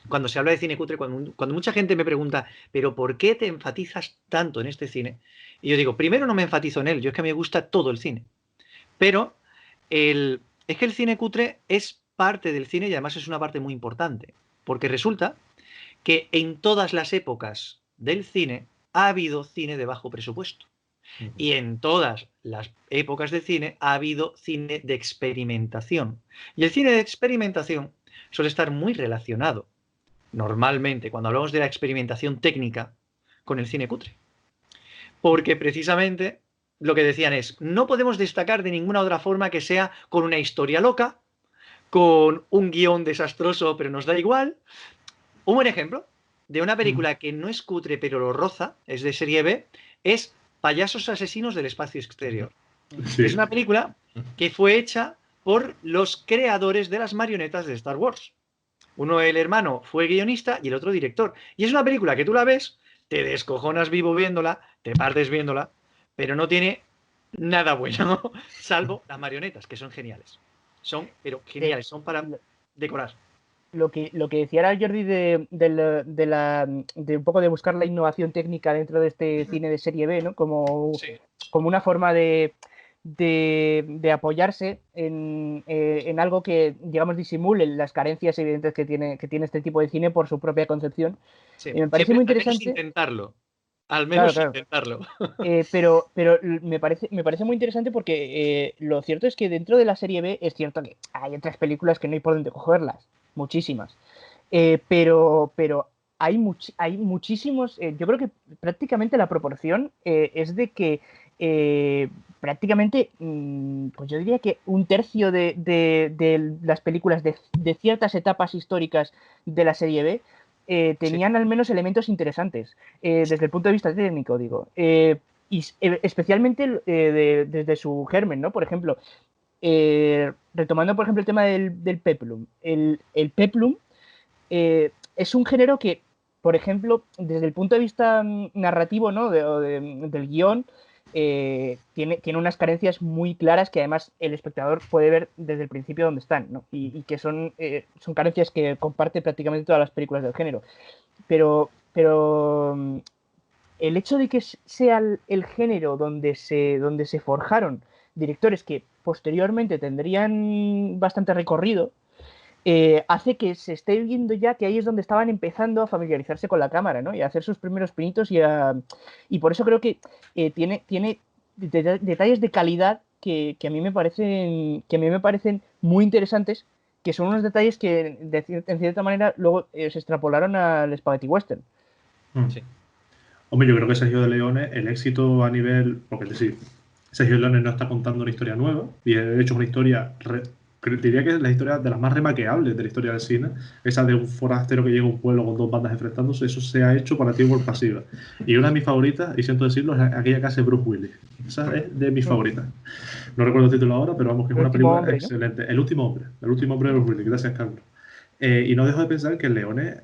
Cuando se habla de cine cutre, cuando mucha gente me pregunta, ¿pero por qué te enfatizas tanto en este cine? Y yo digo, primero no me enfatizo en él, yo es que me gusta todo el cine. Pero es que el cine cutre es parte del cine y además es una parte muy importante. Porque resulta que en todas las épocas del cine ha habido cine de bajo presupuesto. Y en todas las épocas de cine ha habido cine de experimentación. Y el cine de experimentación suele estar muy relacionado, normalmente, cuando hablamos de la experimentación técnica, con el cine cutre. Porque precisamente lo que decían es, no podemos destacar de ninguna otra forma que sea con una historia loca, con un guión desastroso, pero nos da igual. Un buen ejemplo de una Mm, película que no es cutre, pero lo roza, es de serie B, es Payasos asesinos del espacio exterior. Es sí. una película que fue hecha por los creadores de las marionetas de Star Wars. Uno, el hermano, fue guionista y el otro director. Y es una película que tú la ves, te descojonas vivo viéndola, te partes viéndola, pero no tiene nada bueno, salvo las marionetas, que son geniales. Son, pero Eh, geniales, son para decorar. lo que decía era Jordi de un poco de buscar la innovación técnica dentro de este cine de serie B, ¿no? Sí. Como una forma de apoyarse en algo que, digamos, disimule las carencias evidentes que tiene este tipo de cine por su propia concepción. Sí, Y me parece siempre, muy al menos interesante, intentarlo. Al claro, menos claro. intentarlo. Pero me parece muy interesante porque lo cierto es que dentro de la serie B es cierto que hay otras películas que no hay por dónde cogerlas, muchísimas. Pero hay muchísimos, yo creo que prácticamente la proporción es de que prácticamente, pues yo diría que un tercio de las películas de ciertas etapas históricas de la serie B Sí, tenían al menos elementos interesantes, desde el punto de vista técnico, digo. Especialmente desde su germen, ¿no? Por ejemplo, retomando, por ejemplo, el tema del peplum. El peplum es un género que, por ejemplo, desde el punto de vista narrativo, ¿no? Del guión, tiene unas carencias muy claras que además el espectador puede ver desde el principio dónde están, ¿no? Y que son carencias que comparte prácticamente todas las películas del género. Pero el hecho de que sea el género donde se forjaron directores que posteriormente tendrían bastante recorrido, hace que se esté viendo ya que ahí es donde estaban empezando a familiarizarse con la cámara, ¿no? Y a hacer sus primeros pinitos y por eso creo que tiene detalles de calidad que a mí me parecen muy interesantes, que son unos detalles que en cierta manera luego se extrapolaron al Spaghetti Western. Sí. Hombre, yo creo que Sergio de Leone, el éxito a nivel. Porque es decir, Sergio de Leone no está contando una historia nueva, y de hecho es una historia. Diría que es la historia de las más remaqueables de la historia del cine. Esa de un forastero que llega a un pueblo con dos bandas enfrentándose, eso se ha hecho para ti por pasiva. Y una de mis favoritas, y siento decirlo, es aquella que hace Bruce Willis. Esa es de mis favoritas. No recuerdo el título ahora, pero vamos, que es El una último película hombre, ¿no? excelente. El último hombre de Bruce Willis, gracias, Carlos. Y no dejo de pensar que Leone,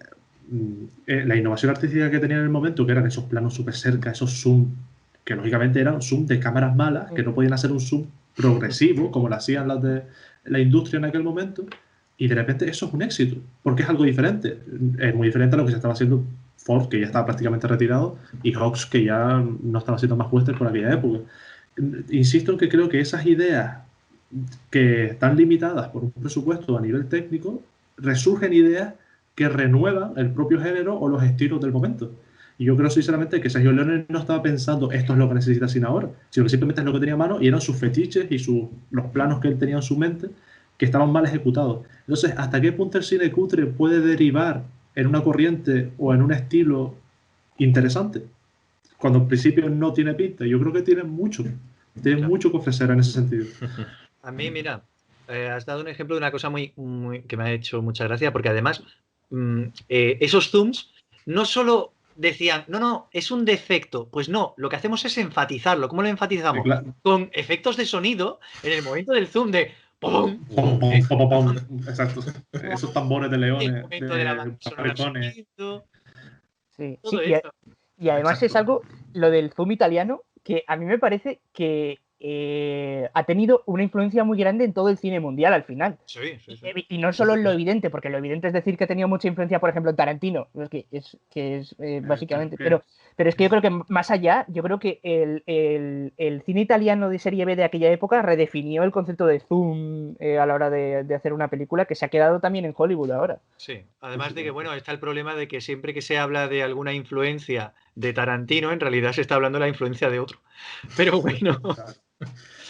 la innovación artística que tenía en el momento, que eran esos planos súper cerca, esos zoom, que lógicamente eran zoom de cámaras malas, que no podían hacer un zoom progresivo, como lo hacían las de la industria en aquel momento, y de repente eso es un éxito, porque es algo diferente. Es muy diferente a lo que se estaba haciendo Ford, que ya estaba prácticamente retirado, y Hawks, que ya no estaba haciendo más western por aquella época. Insisto en que creo que esas ideas que están limitadas por un presupuesto a nivel técnico, resurgen ideas que renuevan el propio género o los estilos del momento. Y yo creo sinceramente que Sergio Leone no estaba pensando esto es lo que necesita cine ahora, sino que simplemente es lo que tenía a mano y eran sus fetiches y los planos que él tenía en su mente que estaban mal ejecutados. Entonces, ¿hasta qué punto el cine cutre puede derivar en una corriente o en un estilo interesante? Cuando al principio no tiene pinta. Yo creo que tiene mucho que ofrecer en ese sentido. A mí, mira, has dado un ejemplo de una cosa que me ha hecho mucha gracia, porque además esos zooms no solo decían, no, es un defecto. Pues no, lo que hacemos es enfatizarlo. ¿Cómo lo enfatizamos? Sí, claro. Con efectos de sonido en el momento del zoom de ¡pum! Pom, pom, pom, pom. Exacto. Esos tambores de El leones, momento de la banda de sonora barretones. sonando, Sí, todo sí, eso. y además es Exacto. algo, lo del zoom italiano, que a mí me parece que ha tenido una influencia muy grande en todo el cine mundial al final. Sí. Y no solo en lo evidente, porque lo evidente es decir que ha tenido mucha influencia, por ejemplo, en Tarantino, es básicamente. Pero es que yo creo que más allá, yo creo que el cine italiano de serie B de aquella época redefinió el concepto de zoom a la hora de hacer una película, que se ha quedado también en Hollywood ahora. Sí, además de que, bueno, está el problema de que siempre que se habla de alguna influencia de Tarantino, en realidad se está hablando de la influencia de otro. Pero bueno,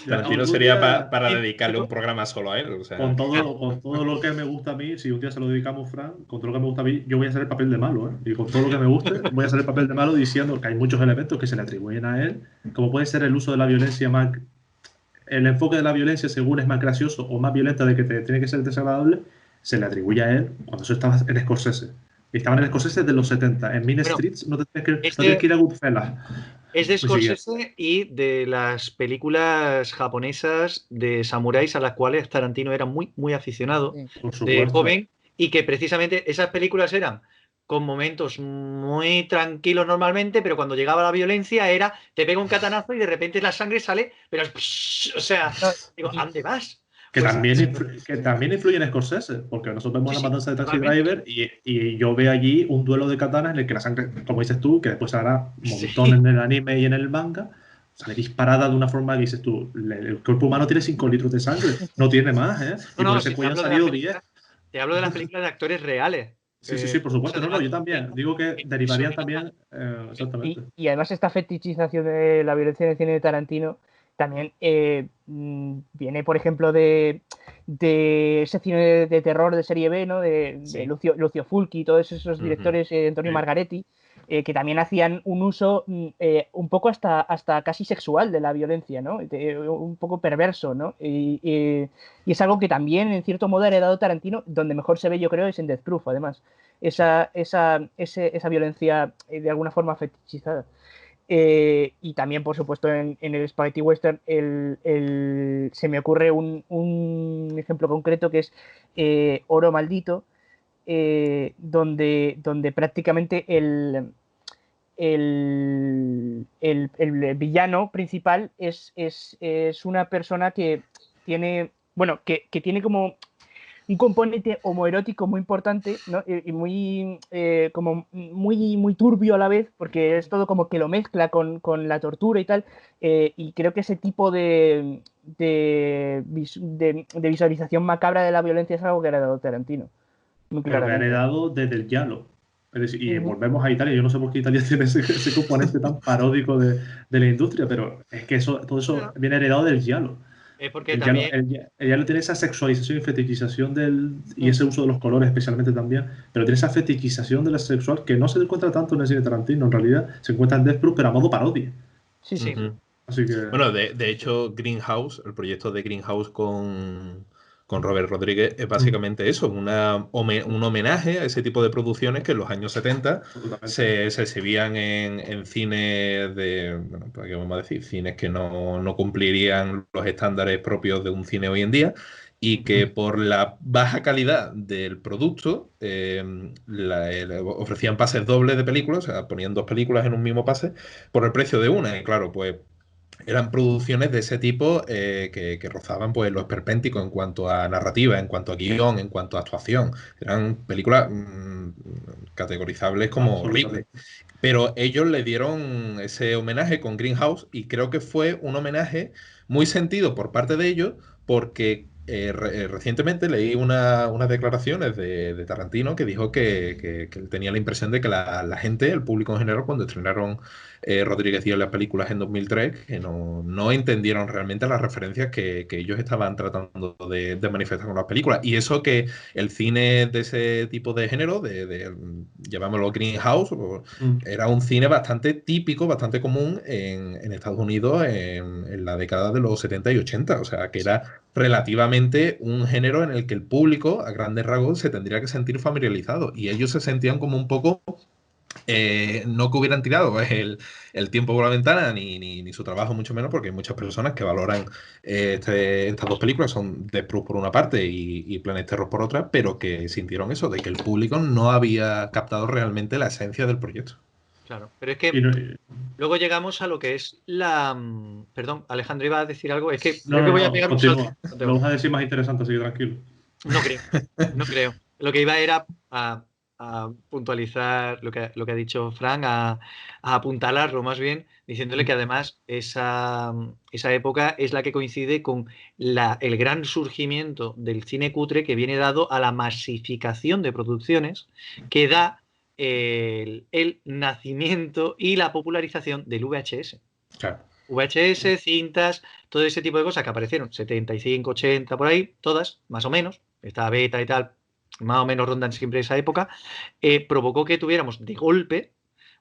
Tarantino Algún sería día, para dedicarle un programa solo a él. O sea, con todo lo que me gusta a mí, si un día se lo dedicamos, Fran, con todo lo que me gusta a mí, yo voy a hacer el papel de malo, ¿eh? Y con todo lo que me guste, voy a hacer el papel de malo diciendo que hay muchos elementos que se le atribuyen a él, como puede ser el uso de la violencia más. El enfoque de la violencia, según es más gracioso o más violenta de que te tiene que ser desagradable, se le atribuye a él cuando eso estaba en Scorsese. Estaban en Scorsese de los 70. En Mean bueno, Streets no tienes este que ir a Goodfellas. es de Muy siguiente. Scorsese y de las películas japonesas de samuráis a las cuales Tarantino era muy aficionado Sí. Por de supuesto. joven, y que precisamente esas películas eran con momentos muy tranquilos normalmente, pero cuando llegaba la violencia era te pega un catanazo y de repente la sangre sale, pero o sea, No, digo, ¿a dónde vas? Que, Pues, también influye en Scorsese, porque nosotros vemos sí, la sí, matanza de Taxi totalmente. Driver y yo veo allí un duelo de katanas en el que la sangre, como dices tú, que después hará un Sí. montón en el anime y en el manga, sale disparada de una forma que dices tú, el cuerpo humano tiene 5 litros de sangre, no tiene más, ¿eh? Y por ese Si te cuello han hablo de las salido 10. películas, te hablo de las películas de actores reales. Sí, por supuesto. No, yo Además, también. Digo que eso derivarían era también, exactamente. Y además esta fetichización de la violencia en el cine de Tarantino también viene, por ejemplo, de ese cine de terror de serie B, ¿no? De Sí. Lucio Fulci y todos esos directores, Antonio Sí. Margaretti, que también hacían un uso un poco hasta casi sexual de la violencia, ¿no? Un poco perverso, ¿no? Y es algo que también, en cierto modo, ha heredado Tarantino, donde mejor se ve, yo creo, es en Death Proof, además. Esa violencia de alguna forma fetichizada. Y también, por supuesto, en el Spaghetti Western se me ocurre un ejemplo concreto que es Oro Maldito, donde prácticamente el villano principal es una persona que tiene, bueno, que tiene como un componente homoerótico muy importante, ¿no? Y muy, como muy turbio a la vez, porque es todo como que lo mezcla con la tortura y tal, y creo que ese tipo de visualización macabra de la violencia es algo que ha heredado Tarantino, muy Pero que ha claramente. heredado desde el giallo. Es decir, y Ujú. volvemos a Italia. Yo no sé por qué Italia tiene ese componente tan paródico de la industria, pero es que todo eso viene heredado del giallo. Es porque El giallo, también. el giallo tiene esa sexualización y fetichización y ese uso de los colores especialmente también, pero tiene esa fetichización de la sexual que no se encuentra tanto en el cine Tarantino. En realidad se encuentra en Death Proof, pero a modo parodia. Sí, sí. Ujú. Así que Bueno, de hecho, Greenhouse, el proyecto de Greenhouse con Robert Rodríguez es básicamente eso, un homenaje a ese tipo de producciones que en los años 70 absolutamente. se exhibían en cines de, bueno, pues, ¿qué vamos a decir? Cines que no cumplirían los estándares propios de un cine hoy en día y que por la baja calidad del producto ofrecían pases dobles de películas, o sea, ponían dos películas en un mismo pase por el precio de una. Y claro, pues eran producciones de ese tipo que rozaban pues lo esperpéntico en cuanto a narrativa, en cuanto a guión, en cuanto a actuación. Eran películas categorizables como horribles. Absolutamente. Pero ellos le dieron ese homenaje con Greenhouse y creo que fue un homenaje muy sentido por parte de ellos porque recientemente leí unas declaraciones de Tarantino que dijo que él tenía la impresión de que la gente, el público en general, cuando estrenaron Rodríguez y las películas en 2003, que no entendieron realmente las referencias que ellos estaban tratando de manifestar con las películas. Y eso que el cine de ese tipo de género, llamámoslo Greenhouse, era un cine bastante típico, bastante común en Estados Unidos en la década de los 70 y 80. O sea, que era relativamente un género en el que el público, a grandes rasgos, se tendría que sentir familiarizado. Y ellos se sentían como un poco no que hubieran tirado el tiempo por la ventana ni su trabajo, mucho menos, porque hay muchas personas que valoran estas dos películas, son Death Proof por una parte y Planet Terror por otra, pero que sintieron eso, de que el público no había captado realmente la esencia del proyecto. Claro, pero es Y que no, luego llegamos a lo que es la. Perdón, Alejandro iba a decir algo. Es que creo que voy a no, pegar un salto. continúa. Lo vas a decir más interesante, así que tranquilo. No creo, no creo. Lo que iba era a puntualizar lo que ha dicho Frank, a apuntalarlo más bien, diciéndole que además esa época es la que coincide con el gran surgimiento del cine cutre que viene dado a la masificación de producciones que da el nacimiento y la popularización del VHS. Claro. VHS, cintas, todo ese tipo de cosas que aparecieron 75, 80, por ahí, todas, más o menos, esta beta y tal, más o menos rondan siempre esa época, provocó que tuviéramos de golpe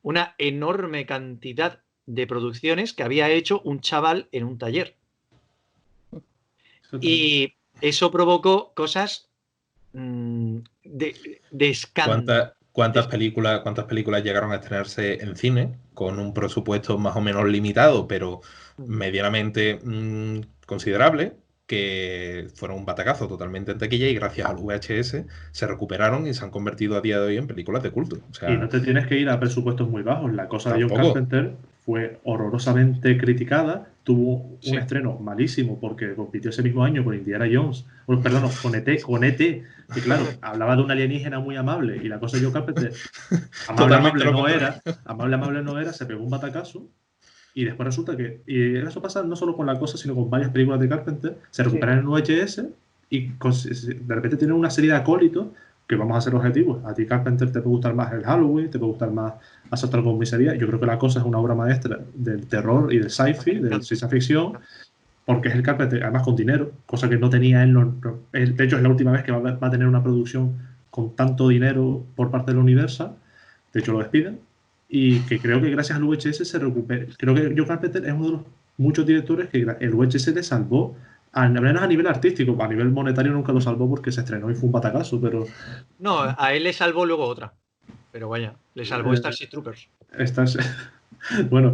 una enorme cantidad de producciones que había hecho un chaval en un taller. Y eso provocó cosas de escándalo. ¿Cuántas películas llegaron a estrenarse en cine con un presupuesto más o menos limitado, pero medianamente considerable, que fueron un batacazo totalmente en taquilla y gracias al VHS se recuperaron y se han convertido a día de hoy en películas de culto? O Y sea, no te tienes que ir a presupuestos muy bajos. La cosa de John tampoco. Carpenter fue horrorosamente criticada. Tuvo Sí. un estreno malísimo porque compitió ese mismo año con Indiana Jones. Bueno, perdón, con ET. Que claro, hablaba de un alienígena muy amable. Y la cosa de John Carpenter, Totalmente lo contrario. amable no era, se pegó un batacazo. Y después resulta que, y eso pasa no solo con La Cosa, sino con varias películas de Carpenter, se recuperan en VHS y de repente tienen una serie de acólitos que vamos a ser objetivos. A ti, Carpenter, te puede gustar más el Halloween, te puede gustar más Asaltar con Miseria. Yo creo que La Cosa es una obra maestra del terror y del sci-fi, de ciencia ficción, porque es el Carpenter, además con dinero, cosa que no tenía él. De hecho, es la última vez que va a tener una producción con tanto dinero por parte de la Universal. De hecho, lo despiden. Y que creo que gracias al VHS se recupera. Creo que John Carpenter es uno de los muchos directores que el VHS le salvó, al menos a nivel artístico. A nivel monetario nunca lo salvó porque se estrenó y fue un batacazo, pero... No, a él le salvó luego otra. Pero vaya, le salvó Starship Troopers. Bueno,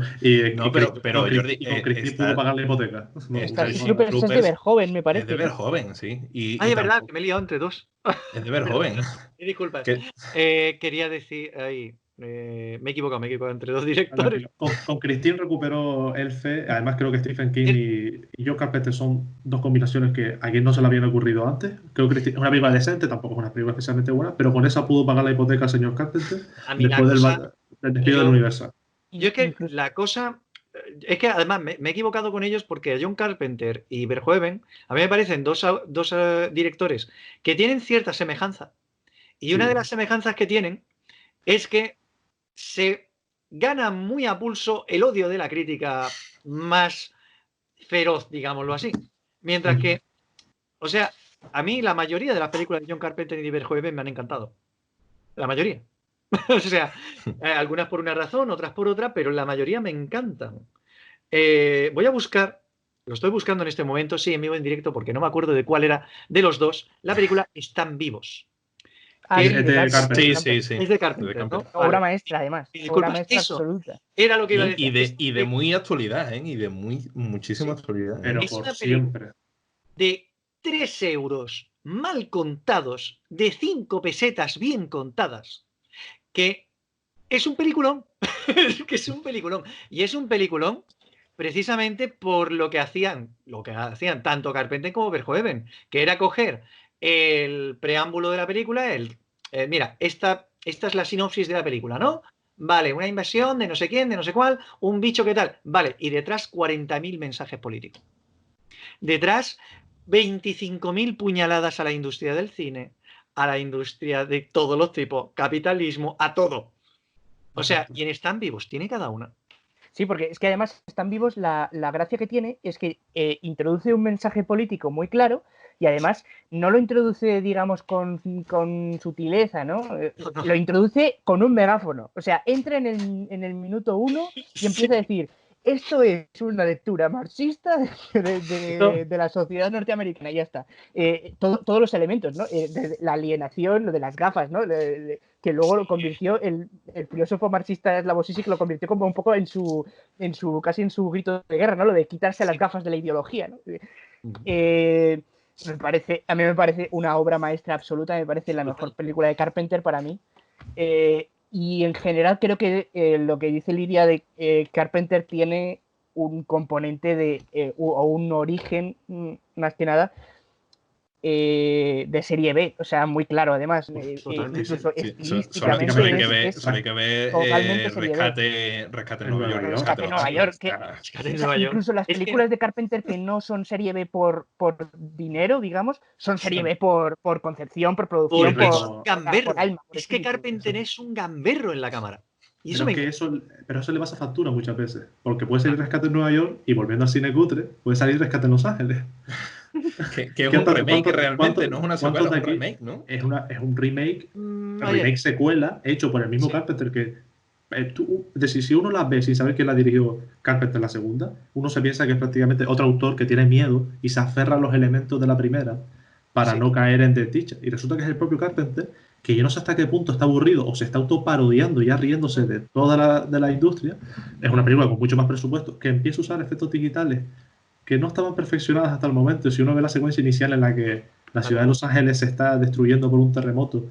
No, pero Jordi, con Christine pudo pagar la hipoteca. Starship Troopers es de Verhoeven, me parece. Es de Verhoeven, sí. Ay, es verdad, que me he liado entre dos. Es de Verhoeven. Disculpas. Que- Quería decir ahí, Me he equivocado entre dos directores. Con Christine recuperó Elfe. Además, creo que Stephen King y John Carpenter son dos combinaciones que a quien no se le habían ocurrido antes. Creo que es una película decente, tampoco es una película especialmente buena, pero con esa pudo pagar la hipoteca al señor Carpenter después del despido del Universal. Yo es que la cosa... Es que además me he equivocado con ellos porque John Carpenter y Verhoeven a mí me parecen dos directores que tienen cierta semejanza. Y una de las semejanzas que tienen es que se gana muy a pulso el odio de la crítica más feroz, digámoslo así. Mientras que, o sea, a mí la mayoría de las películas de John Carpenter y Verhoeven me han encantado. La mayoría. O sea, algunas por una razón, otras por otra, pero la mayoría me encantan. Voy a buscar, lo estoy buscando en este momento, sí, en vivo en directo, porque no me acuerdo de cuál era de los dos, la película Están vivos. Es de Carpenter. Sí. Es de Carpenter, ¿no? Obra maestra, además. Disculpa, obra maestra eso absoluta. Era lo que iba a decir. Y de muy actualidad, ¿eh? Y de muchísima actualidad. Pero Es por una siempre. De 3 euros mal contados, de 5 pesetas bien contadas, que es un peliculón. Que es un peliculón. Y es un peliculón precisamente por lo que hacían tanto Carpenter como Verhoeven, que era coger el preámbulo de la película, mira, esta es la sinopsis de la película, ¿no? Vale, una invasión de no sé quién, de no sé cuál, un bicho que tal, vale, y detrás 40.000 mensajes políticos. Detrás 25.000 puñaladas a la industria del cine, a la industria de todos los tipos, capitalismo, a todo. O sea, y en Están vivos tiene cada una. Sí, porque es que además Están vivos, la gracia que tiene es que introduce un mensaje político muy claro y además no lo introduce, digamos, con sutileza, ¿no? Lo introduce con un megáfono. O sea, entra en el minuto 1 y empieza a decir: esto es una lectura marxista de la sociedad norteamericana, y ya está. Todos los elementos, ¿no? La alienación, lo de las gafas, ¿no? Que luego lo convirtió, el filósofo marxista Slavoj Žižek lo convirtió como un poco casi en su grito de guerra, ¿no? Lo de quitarse las gafas de la ideología, ¿no? A mí me parece una obra maestra absoluta, me parece la mejor película de Carpenter para mí. Y en general creo que lo que dice Lidia de Carpenter tiene un componente o un origen, más que nada, de serie B, o sea, muy claro, además. Incluso estilísticamente solo hay que ver Rescate en Nueva York. Rescate en Nueva York. Incluso las películas de Carpenter que no son serie B por dinero, digamos, son serie B por concepción, por producción, por alma. Es que Carpenter es un gamberro en la cámara. Y pero eso le pasa factura muchas veces, porque puede salir Rescate en Nueva York y, volviendo al cine cutre, puede salir Rescate en Los Ángeles. Que es un remake realmente, no es una secuela, es un remake, ¿no? Es un remake, secuela, hecho por el mismo Carpenter que... si uno la ve sin saber quién la dirigió Carpenter la segunda, uno se piensa que es prácticamente otro autor que tiene miedo y se aferra a los elementos de la primera para no caer en desdicha. Y resulta que es el propio Carpenter, que yo no sé hasta qué punto está aburrido o se está autoparodiando, ya riéndose de toda la industria. Es una película con mucho más presupuesto, que empieza a usar efectos digitales que no estaban perfeccionadas hasta el momento. Si uno ve la secuencia inicial en la que la ciudad de Los Ángeles se está destruyendo por un terremoto,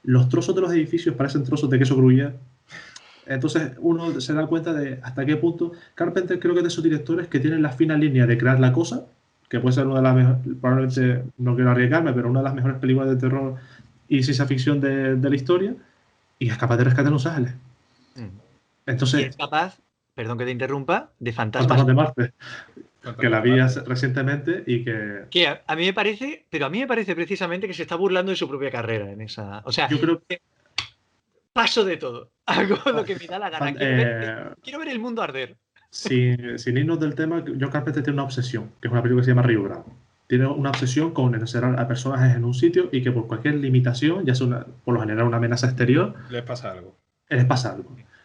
los trozos de los edificios parecen trozos de queso gruyère. Entonces uno se da cuenta de hasta qué punto Carpenter, creo que es de esos directores que tienen la fina línea de crear la cosa, que puede ser una de las mejores, probablemente no quiero arriesgarme, pero una de las mejores películas de terror y ciencia ficción de la historia, y es capaz de rescatar Los Ángeles. Entonces, y es capaz, perdón que te interrumpa, de Fantasmas de Marte, que la vi recientemente y que a mí me parece, precisamente que se está burlando de su propia carrera en esa. O sea, yo creo que paso de todo, hago lo que me da la gana. Quiero ver el mundo arder. Sin irnos del tema, John Carpenter tiene una obsesión, que es una película que se llama Río Bravo. Tiene una obsesión con encerrar a personajes en un sitio y que por cualquier limitación, ya sea por lo general una amenaza exterior, les pasa algo.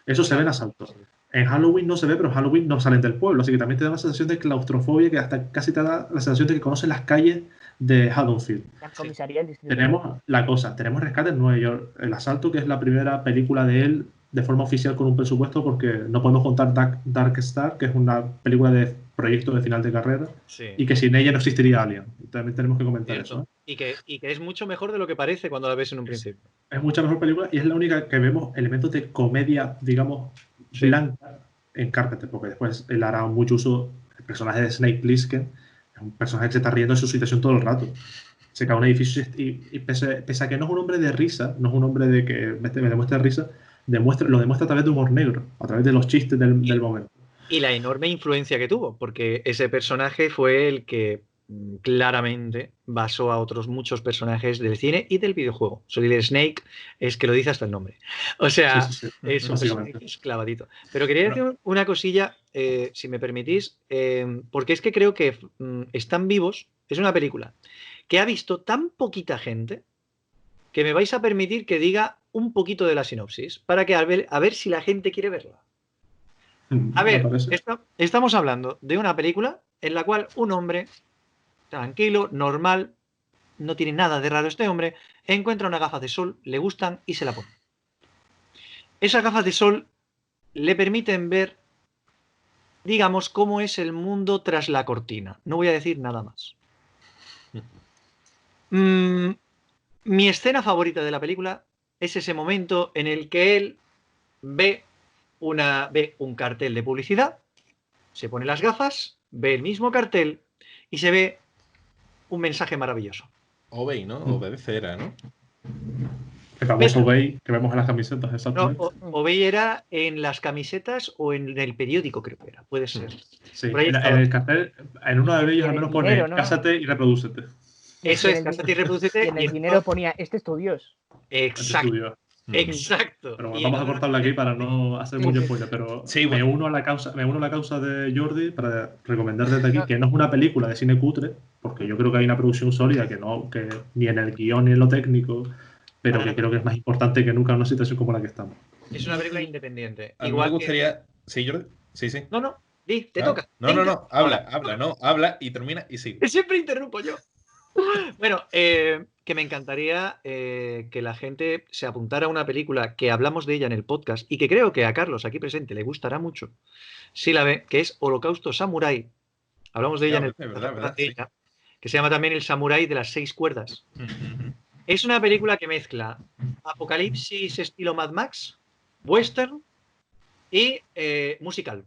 Eso se ve en Asalto. En Halloween no se ve, pero en Halloween no salen del pueblo, así que también te da una sensación de claustrofobia que hasta casi te da la sensación de que conoces las calles de Haddonfield. La comisaría del distrito. Tenemos Rescate en Nueva York, El Asalto, que es la primera película de él de forma oficial con un presupuesto, porque no podemos contar Dark Star, que es una película de proyecto de final de carrera Sí. y que sin ella no existiría Alien. También tenemos que comentar Cierto. eso, ¿no? Y que es mucho mejor de lo que parece cuando la ves en un principio. Es mucha mejor película y es la única que vemos elementos de comedia, digamos, Sí. blanca en Carpenter, porque después él hará mucho uso del personaje de Snake Plissken, es un personaje que se está riendo de su situación todo el rato. Se cae un edificio y pese a que no es un hombre de risa, no es un hombre de que me demuestre risa, lo demuestra a través de humor negro, a través de los chistes del momento. Y la enorme influencia que tuvo, porque ese personaje fue el que claramente basó a otros muchos personajes del cine y del videojuego. Solid Snake es que lo dice hasta el nombre. O sea, Sí, es un básicamente. personaje esclavadito. Pero quería decir una cosilla, si me permitís, porque es que creo que Están vivos es una película que ha visto tan poquita gente que me vais a permitir que diga un poquito de la sinopsis para que a ver si la gente quiere verla. A ¿Me ver, parece? estamos hablando de una película en la cual un hombre tranquilo, normal, no tiene nada de raro este hombre, encuentra unas gafas de sol, le gustan y se la pone. Esas gafas de sol le permiten ver, digamos, cómo es el mundo tras la cortina. No voy a decir nada más. Mi escena favorita de la película es ese momento en el que él ve un cartel de publicidad, se pone las gafas, ve el mismo cartel y se ve un mensaje maravilloso. Obey, ¿no? Obedece era, ¿no? El famoso Obey que vemos en las camisetas, No, exactamente. Obey era en las camisetas o en el periódico, creo que era. Puede ser. Sí, Por ahí en estaba. el cartel, en uno de ellos al en el menos pone dinero, ¿no? Cásate y reprodúcete. Eso Y es, en el- cásate y reprodúcete. Y en y el dinero ponía, este es tu Dios. Exacto. Estudio. Exacto. Pero bueno, Y vamos a en otro- cortarlo aquí para no hacer Sí, mucho sí. spoiler, pero Sí, me bueno. uno a la causa de Jordi para recomendar desde aquí que no es una película de cine cutre, porque yo creo que hay una producción sólida que ni en el guión ni en lo técnico, pero Para que nada. creo que es más importante que nunca en una situación como la que estamos. Es una película independiente. A mí Igual me gustaría. Sí, Jordi. Sí, sí. No, te Ah, toca. No, no, Venga. no. Habla y termina y sigue. Que siempre interrumpo yo. Bueno, que me encantaría que la gente se apuntara a una película que hablamos de ella en el podcast y que creo que a Carlos aquí presente le gustará mucho si la ve, que es Holocausto Samurai. Hablamos de ella en el Es podcast verdad, de sí. ella, que se llama también El Samurái de las 6 cuerdas. Es una película que mezcla apocalipsis estilo Mad Max, western y musical.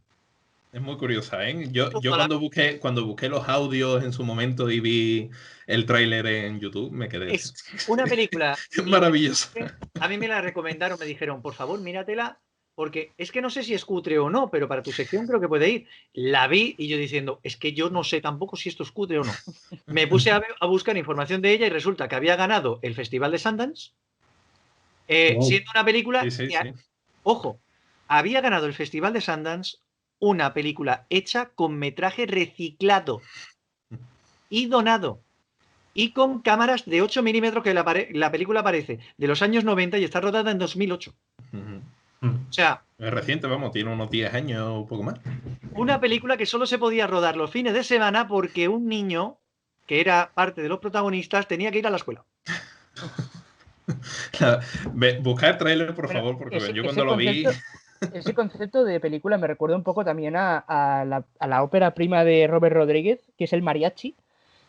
Es muy curiosa, ¿eh? Yo Ojalá. cuando busqué los audios en su momento y vi el tráiler en YouTube, me quedé. Es una película maravillosa. A mí me la recomendaron, me dijeron, por favor, míratela, porque es que no sé si es cutre o no, pero para tu sección creo que puede ir. La vi y yo diciendo, es que yo no sé tampoco si esto es cutre o no. Me puse a buscar información de ella y resulta que había ganado el Festival de Sundance, Wow. siendo una película Sí. ojo, había ganado el Festival de Sundance una película hecha con metraje reciclado y donado y con cámaras de 8 milímetros que la película aparece de los años 90 y está rodada en 2008. O sea, Es reciente, vamos, tiene unos 10 años o poco más. una película que solo se podía rodar los fines de semana porque un niño, que era parte de los protagonistas, tenía que ir a la escuela. Buscar el tráiler, por Bueno, favor, porque ese- yo ese cuando lo vi. Ese concepto de película me recuerda un poco también a la ópera prima de Robert Rodríguez, que es El Mariachi,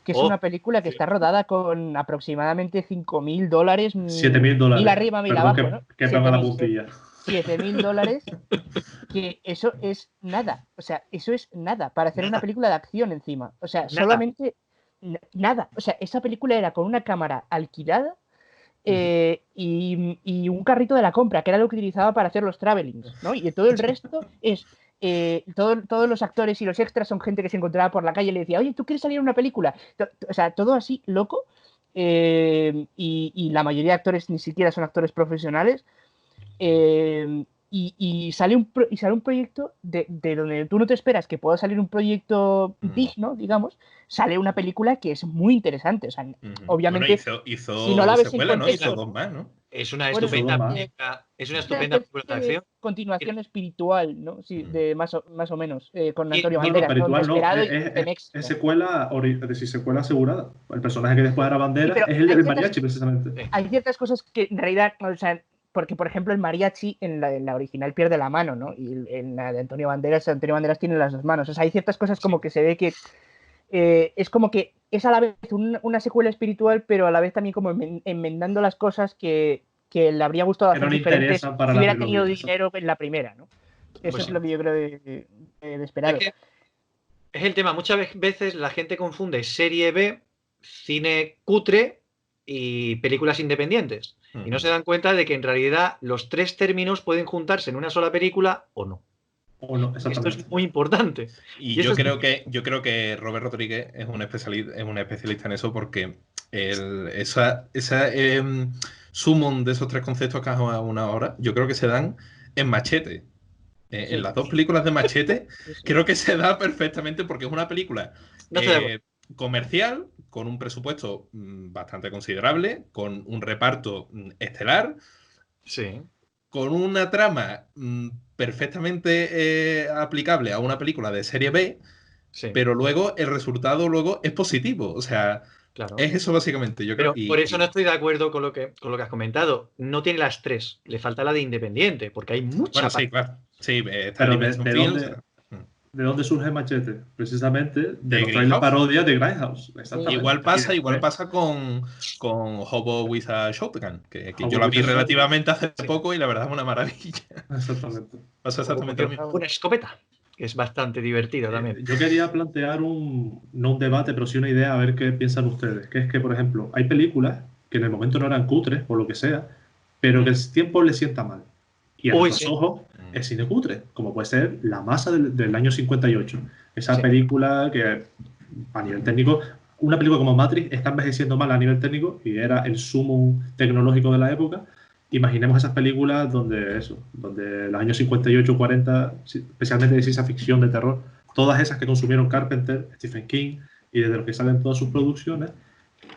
que es Oh, una película que sí. está rodada con aproximadamente $5.000, $7.000. mil arriba, mil Perdón, abajo, ¿no? que paga la 7.000, puntilla. $7.000, que eso es nada, o sea, eso es nada, para hacer una película de acción encima, o sea, Nada. solamente nada, o sea, esa película era con una cámara alquilada y un carrito de la compra, que era lo que utilizaba para hacer los travelings, ¿no? Y todo el resto es todos los actores y los extras son gente que se encontraba por la calle y le decía, oye, ¿tú quieres salir en una película? O sea, todo así, loco, y la mayoría de actores ni siquiera son actores profesionales, y sale un proyecto de donde tú no te esperas que pueda salir un proyecto digno, digamos, sale una película que es muy interesante. O sea, obviamente, Bueno, hizo si no la ves en secuela, ¿no? contexto, Hizo 2 más, ¿no? Es una Bueno, estupenda eso va. película. Es una estupenda película de acción. continuación espiritual, ¿no? Sí, de más o menos, con Y- Antonio no, Banderas, pero ¿no? igual no, Inesperado y es Temex, ¿no? secuela, es decir, secuela asegurada. El personaje que después era Bandera Sí, pero es el hay del ciertas- mariachi, precisamente. Sí. Hay ciertas cosas que en realidad, o sea, porque, por ejemplo, el mariachi en la original pierde la mano, ¿no? Y en la de Antonio Banderas tiene las dos manos. O sea, hay ciertas cosas como que se ve que es como que es a la vez una secuela espiritual, pero a la vez también como enmendando las cosas que le habría gustado Que no hacer le diferentes interesan para si la hubiera película. tenido dinero en la primera, ¿no? Eso Pues es sí. lo que yo creo de esperado. Es que es el tema. Muchas veces la gente confunde serie B, cine cutre y películas independientes. Y no se dan cuenta de que en realidad los tres términos pueden juntarse en una sola película o no. O no, Esto exactamente. es muy importante. Y Y yo eso creo que Robert Rodríguez es un especialista en eso porque esa sumum de esos tres conceptos que has hablado una hora, yo creo que se dan en Machete. Sí. En las dos películas de Machete, Sí, sí. creo que se da perfectamente porque es una película No estoy de acuerdo. comercial, con un presupuesto bastante considerable, con un reparto estelar, Sí. con una trama perfectamente aplicable a una película de serie B, Sí, pero luego el resultado luego es positivo. O sea, claro. es eso básicamente. Yo creo. Pero por eso no estoy de acuerdo con lo que has comentado. No tiene las tres. Le falta la de Independiente, porque hay mucha Bueno, sí, claro. Sí, está Pero Dimension Films. ¿de dónde surge Machete? Precisamente de los trailers Grindhouse. parodias de Grindhouse. Exactamente. Igual Y después- pasa con Hobo with a Shotgun, que Hobo yo la with vi a Shotgun. relativamente hace poco y la verdad es una maravilla. Exactamente. Pasa exactamente lo mismo. Una escopeta, que es bastante divertido también. Yo quería plantear no un debate, pero sí una idea, a ver qué piensan ustedes. Que es que, por ejemplo, hay películas que en el momento no eran cutres, por lo que sea, pero que el tiempo les sienta mal. Y a Uy, nuestros sí. ojos es cine cutre, como puede ser La Masa del año 58. Esa Sí. película que, a nivel técnico, una película como Matrix está envejeciendo mal a nivel técnico y era el sumum tecnológico de la época. Imaginemos esas películas donde los años 58, 40, especialmente de ciencia ficción, de terror, todas esas que consumieron Carpenter, Stephen King y desde los que salen todas sus producciones.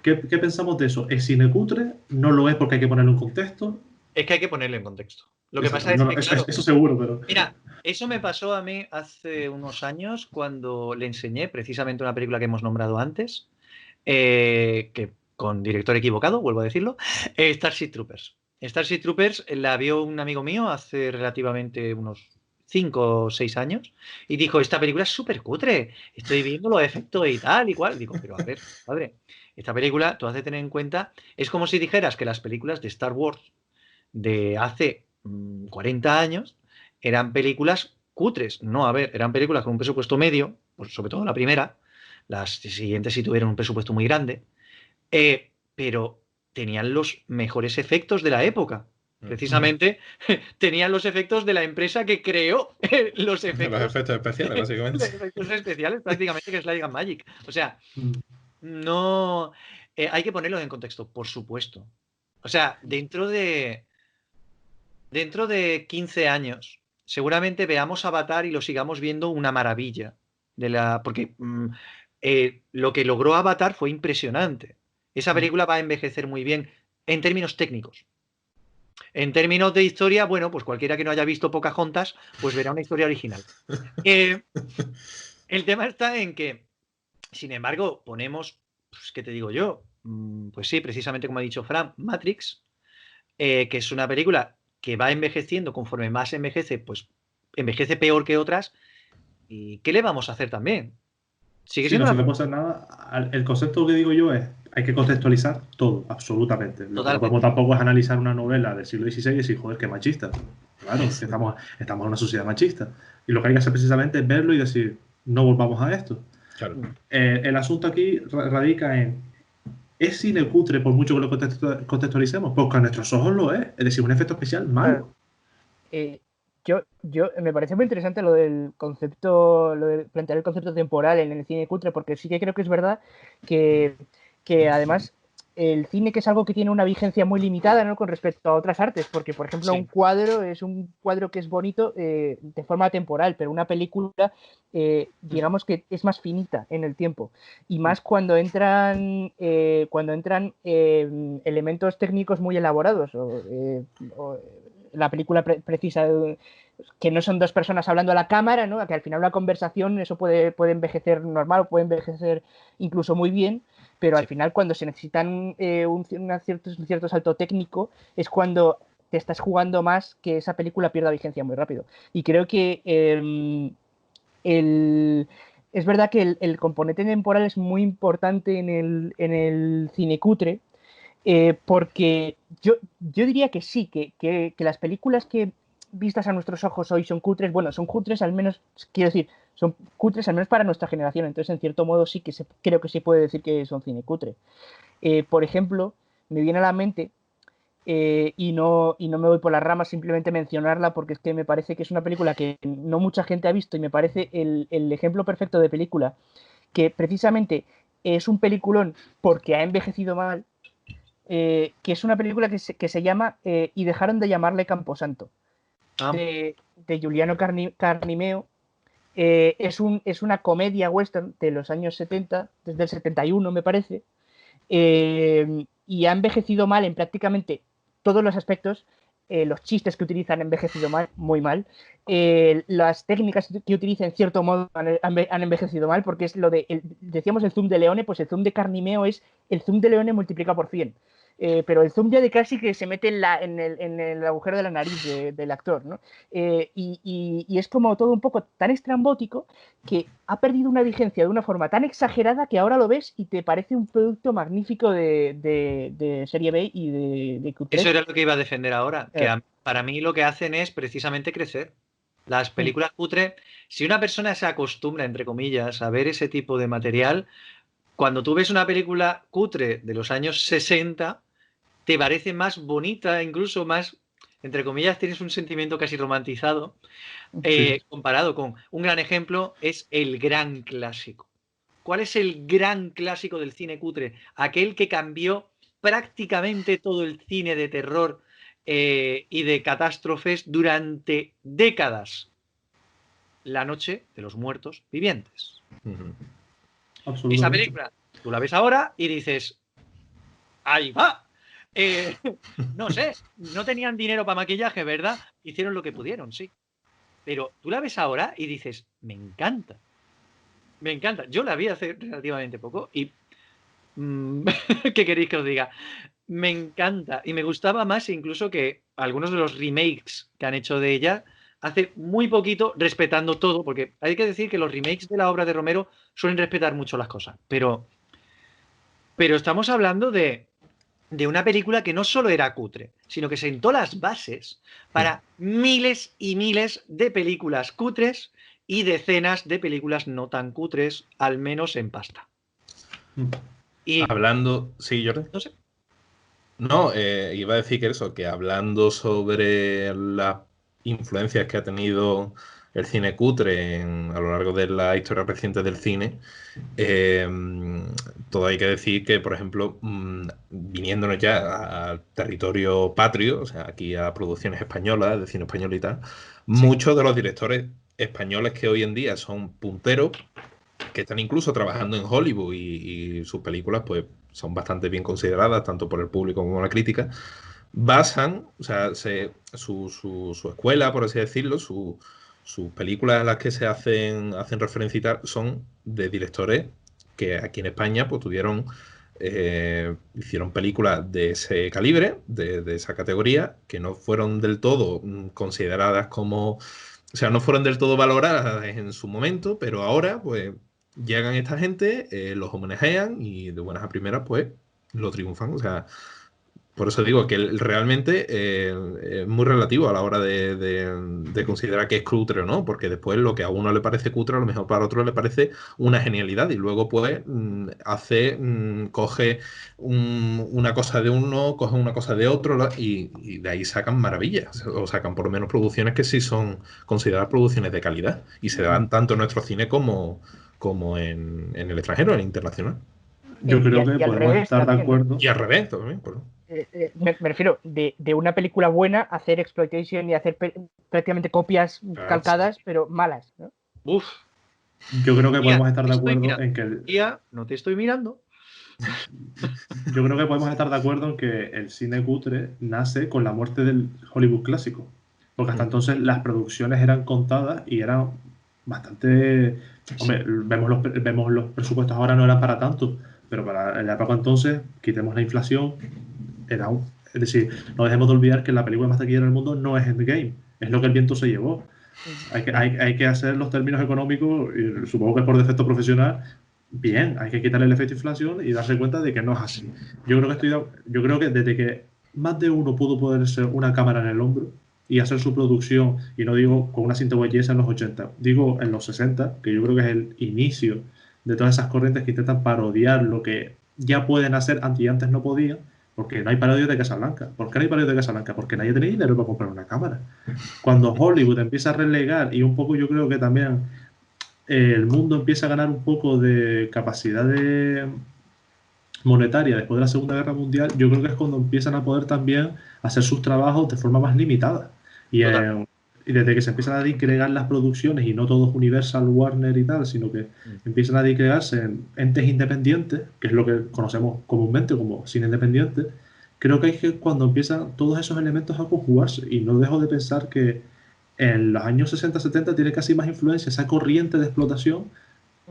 ¿Qué pensamos de eso? ¿Es cine cutre? ¿No lo es porque hay que ponerlo en contexto? Es que hay que ponerlo en contexto. Lo que Exacto. pasa es No, que, eso, claro, eso seguro, pero... mira, eso me pasó a mí hace unos años cuando le enseñé precisamente una película que hemos nombrado antes, que con director equivocado, vuelvo a decirlo, Starship Troopers. Starship Troopers la vio un amigo mío hace relativamente unos 5 o 6 años y dijo, esta película es súper cutre, estoy viendo los efectos y tal y cual. Digo, pero a ver, padre, esta película, tú has de tener en cuenta, es como si dijeras que las películas de Star Wars de hace 40 años eran películas cutres. No, a ver, eran películas con un presupuesto medio, pues sobre todo la primera, las siguientes sí tuvieron un presupuesto muy grande, pero tenían los mejores efectos de la época. Precisamente tenían los efectos de la empresa que creó los Los efectos especiales, básicamente. los efectos especiales prácticamente, que es Light and Magic. O sea, no hay que ponerlo en contexto, por supuesto. O sea, dentro de 15 años, seguramente veamos Avatar y lo sigamos viendo una maravilla. Porque lo que logró Avatar fue impresionante. Esa película va a envejecer muy bien en términos técnicos. En términos de historia, bueno, pues cualquiera que no haya visto Pocahontas, pues verá una historia original. El tema está en que, sin embargo, ponemos, pues, ¿qué te digo yo? Pues sí, precisamente como ha dicho Fran, Matrix, que es una película que va envejeciendo, conforme más envejece, pues envejece peor que otras. ¿Y qué le vamos a hacer también? Sigue Sí, siendo no se una... le puede hacer nada. El concepto que digo yo es, hay que contextualizar todo, absolutamente. Lo que no Totalmente. podemos tampoco es analizar una novela del siglo XVI y decir, joder, qué machista. Claro, es que estamos en una sociedad machista. Y lo que hay que hacer precisamente es verlo y decir, no volvamos a esto. Claro. El asunto aquí radica en, ¿es cine cutre por mucho que lo contextualicemos? Porque a nuestros ojos lo es. Es decir, un efecto especial malo. Yo me parece muy interesante lo del concepto, lo de plantear el concepto temporal en el cine cutre, porque sí que creo que es verdad que además el cine, que es algo que tiene una vigencia muy limitada, ¿no?, con respecto a otras artes, porque por ejemplo Sí. un cuadro es un cuadro que es bonito de forma temporal, pero una película digamos que es más finita en el tiempo, y más cuando entran elementos técnicos muy elaborados o la película precisa que no son dos personas hablando a la cámara, ¿no?, que al final una conversación, eso puede envejecer normal o puede envejecer incluso muy bien, pero al final cuando se necesitan un cierto salto técnico es cuando te estás jugando más que esa película pierda vigencia muy rápido. Y creo que es verdad que el componente temporal es muy importante en el cine cutre, porque yo diría que sí, que las películas que vistas a nuestros ojos hoy son cutres, bueno, son cutres al menos, quiero decir, son cutres al menos para nuestra generación, entonces en cierto modo sí que creo que se puede decir que son cine cutre. Por ejemplo, me viene a la mente, y no me voy por las ramas, simplemente mencionarla porque es que me parece que es una película que no mucha gente ha visto y me parece el ejemplo perfecto de película que precisamente es un peliculón porque ha envejecido mal, que es una película que se llama Y dejaron de llamarle Camposanto, de Giuliano Carnimeo. Es una comedia western de los años 70, desde el 71 me parece, y ha envejecido mal en prácticamente todos los aspectos. Los chistes que utilizan han envejecido mal, muy mal. Las técnicas que utilizan en cierto modo han envejecido mal, porque es lo de, decíamos el zoom de Leone, pues el zoom de Carnimeo es el zoom de Leone multiplicado por 100. Pero el zoom ya de casi que se mete en el agujero de la nariz del actor, ¿no? Y es como todo un poco tan estrambótico que ha perdido una vigencia de una forma tan exagerada que ahora lo ves y te parece un producto magnífico de serie B y de Q3. Eso era lo que iba a defender ahora, que para mí lo que hacen es precisamente crecer. Las películas cutre, si una persona se acostumbra, entre comillas, a ver ese tipo de material, cuando tú ves una película cutre de los años 60, te parece más bonita, incluso más, entre comillas, tienes un sentimiento casi romantizado, comparado con un gran ejemplo, es el gran clásico. ¿Cuál es el gran clásico del cine cutre? Aquel que cambió prácticamente todo el cine de terror y de catástrofes durante décadas. La noche de los muertos vivientes. Esa película, tú la ves ahora y dices, ¡ahí va! No sé, no tenían dinero para maquillaje, ¿verdad? Hicieron lo que pudieron, sí. Pero tú la ves ahora y dices, me encanta. Me encanta. Yo la vi hace relativamente poco y... ¿qué queréis que os diga? Me encanta. Y me gustaba más incluso que algunos de los remakes que han hecho de ella hace muy poquito, respetando todo, porque hay que decir que los remakes de la obra de Romero suelen respetar mucho las cosas. Pero estamos hablando de una película que no solo era cutre, sino que sentó las bases para miles y miles de películas cutres y decenas de películas no tan cutres, al menos en pasta. Y, hablando... Sí, Jordi. No sé. No, iba a decir que eso, que hablando sobre las influencias que ha tenido el cine cutre a lo largo de la historia reciente del cine, todo hay que decir que, por ejemplo, viniéndonos ya al territorio patrio, o sea, aquí a producciones españolas, de cine español y tal, muchos de los directores españoles que hoy en día son punteros, que están incluso trabajando en Hollywood y sus películas pues son bastante bien consideradas tanto por el público como la crítica, basan, o sea, su escuela, por así decirlo, sus películas a las que se hacen referencia y tal, son de directores que aquí en España pues tuvieron, hicieron películas de ese calibre, de esa categoría, que no fueron del todo consideradas como... O sea, no fueron del todo valoradas en su momento, pero ahora, pues, llegan esta gente, los homenajean y de buenas a primeras, pues, lo triunfan. O sea, por eso digo que realmente es muy relativo a la hora de considerar que es cutre o no, porque después lo que a uno le parece cutre, a lo mejor para otro le parece una genialidad y luego, pues, coge una cosa de uno, coge una cosa de otro y de ahí sacan maravillas, o sacan por lo menos producciones que sí son consideradas producciones de calidad y se dan tanto en nuestro cine como en el extranjero, en el internacional. Yo creo que podemos estar de acuerdo. Y al revés también, por... me refiero de una película buena hacer exploitation y hacer prácticamente copias calcadas, pero malas, ¿no? Uf. Yo creo que podemos estar de acuerdo en que... Tía, no te estoy mirando. Yo creo que podemos estar de acuerdo en que el cine cutre nace con la muerte del Hollywood clásico. Porque hasta entonces las producciones eran contadas y eran bastante... Hombre, vemos los presupuestos ahora no eran para tanto, pero para la época entonces, quitemos la inflación, Es decir, no dejemos de olvidar que la película más taquillera del mundo no es Endgame, es lo que el viento se llevó. Hay que hacer los términos económicos, y supongo que es por defecto profesional, bien, hay que quitarle el efecto inflación y darse cuenta de que no es así. Yo creo que desde que más de uno pudo ponerse una cámara en el hombro y hacer su producción, y no digo con una cinta VHS en los 80, digo en los 60, que yo creo que es el inicio de todas esas corrientes que intentan parodiar lo que ya pueden hacer y antes no podían, porque no hay parodias de Casablanca. ¿Por qué no hay parodias de Casablanca? Porque nadie tenía dinero para comprar una cámara. Cuando Hollywood empieza a relegar, y un poco yo creo que también el mundo empieza a ganar un poco de capacidad monetaria después de la Segunda Guerra Mundial, yo creo que es cuando empiezan a poder también hacer sus trabajos de forma más limitada. Y desde que se empiezan a disgregar las producciones, y no todo es Universal, Warner y tal, sino que empiezan a disgregarse en entes independientes, que es lo que conocemos comúnmente como cine independiente, creo que es cuando empiezan todos esos elementos a conjugarse. Y no dejo de pensar que en los años 60-70 tiene casi más influencia esa corriente de explotación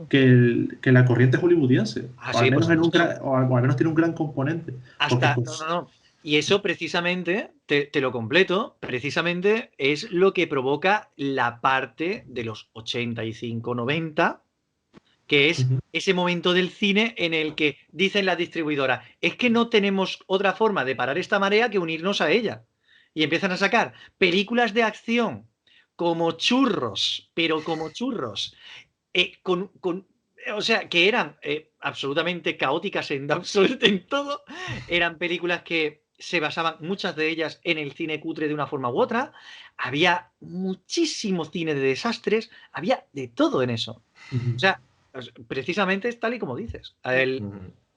que la corriente hollywoodiense. Ah, o, al sí, menos por o supuesto. al menos tiene un gran componente. Hasta, Porque, no. Y eso precisamente, te lo completo, precisamente es lo que provoca la parte de los 85-90, que es ese momento del cine en el que dicen las distribuidoras, es que no tenemos otra forma de parar esta marea que unirnos a ella. Y empiezan a sacar películas de acción como churros, pero como churros, o sea, que eran absolutamente caóticas en todo. Eran películas que se basaban, muchas de ellas, en el cine cutre de una forma u otra. Había muchísimo cine de desastres, había de todo en eso. O sea, precisamente es tal y como dices.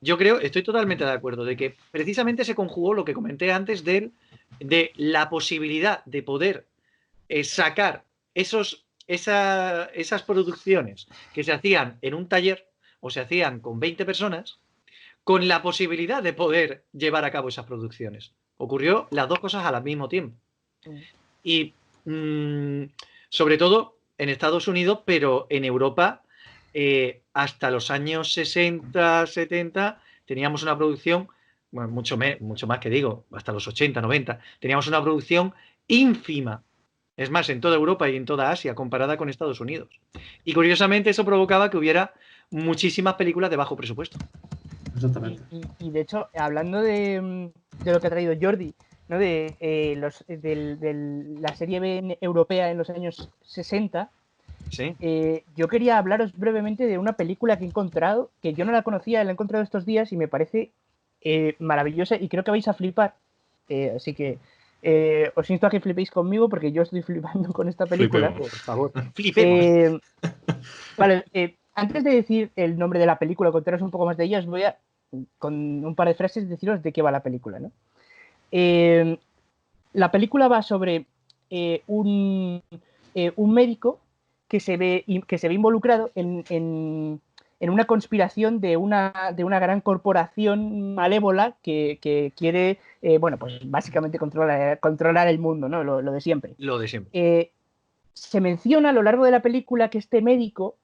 Yo creo, estoy totalmente de acuerdo, de que precisamente se conjugó lo que comenté antes de la posibilidad de poder sacar esas producciones que se hacían en un taller o se hacían con 20 personas, con la posibilidad de poder llevar a cabo esas producciones. Ocurrió las dos cosas al mismo tiempo. Y sobre todo en Estados Unidos, pero en Europa, hasta los años 60, 70, teníamos una producción, bueno, mucho más que digo, hasta los 80, 90, teníamos una producción ínfima. Es más, en toda Europa y en toda Asia, comparada con Estados Unidos. Y curiosamente eso provocaba que hubiera muchísimas películas de bajo presupuesto. Exactamente. Y de hecho, hablando de lo que ha traído Jordi, ¿no? de la serie B europea en los años 60, ¿sí? Yo quería hablaros brevemente de una película que he encontrado, que yo no la conocía, la he encontrado estos días y me parece maravillosa y creo que vais a flipar. Así que os insto a que flipéis conmigo porque yo estoy flipando con esta película. Flipemos, por favor. Flipemos. Vale, antes de decir el nombre de la película, contaros un poco más de ella, os voy a, con un par de frases, deciros de qué va la película, ¿no? La película va sobre un médico que se ve involucrado en una conspiración de una gran corporación malévola que quiere, bueno, pues básicamente controlar el mundo, ¿no? Lo de siempre. Lo de siempre. Se menciona a lo largo de la película que este médico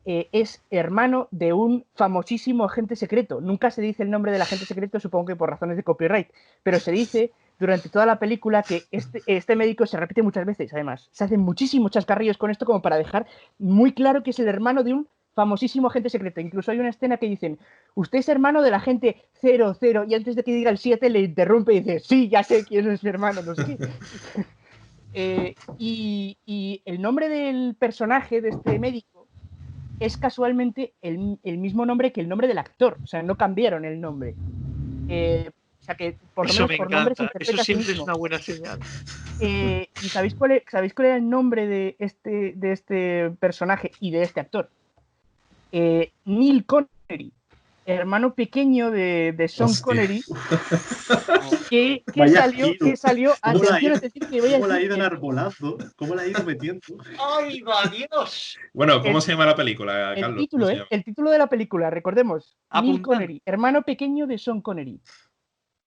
es hermano de un famosísimo agente secreto. Nunca se dice el nombre del agente secreto, supongo que por razones de copyright, pero se dice durante toda la película que este médico se repite muchas veces, además. Se hacen muchísimos chascarrillos con esto como para dejar muy claro que es el hermano de un famosísimo agente secreto. Incluso hay una escena que dicen, usted es hermano del agente 00, y antes de que diga el 7 le interrumpe y dice, sí, ya sé quién es mi hermano, no sé qué. Y el nombre del personaje de este médico es casualmente el mismo nombre que el nombre del actor, o sea, no cambiaron el nombre. O sea, que por lo menos por nombre se interpreta. Eso siempre es una buena señal. ¿Y sabéis cuál era el nombre de este personaje y de este actor? Neil Connery, hermano pequeño de Sean Connery, que salió ¿Cómo la ha ido enarbolando? ¿Cómo la ha ido metiendo? ¡Ay, va Dios! Bueno, ¿cómo se llama la película, Carlos? El título de la película, recordemos, Apuntan. Neil Connery, hermano pequeño de Sean Connery.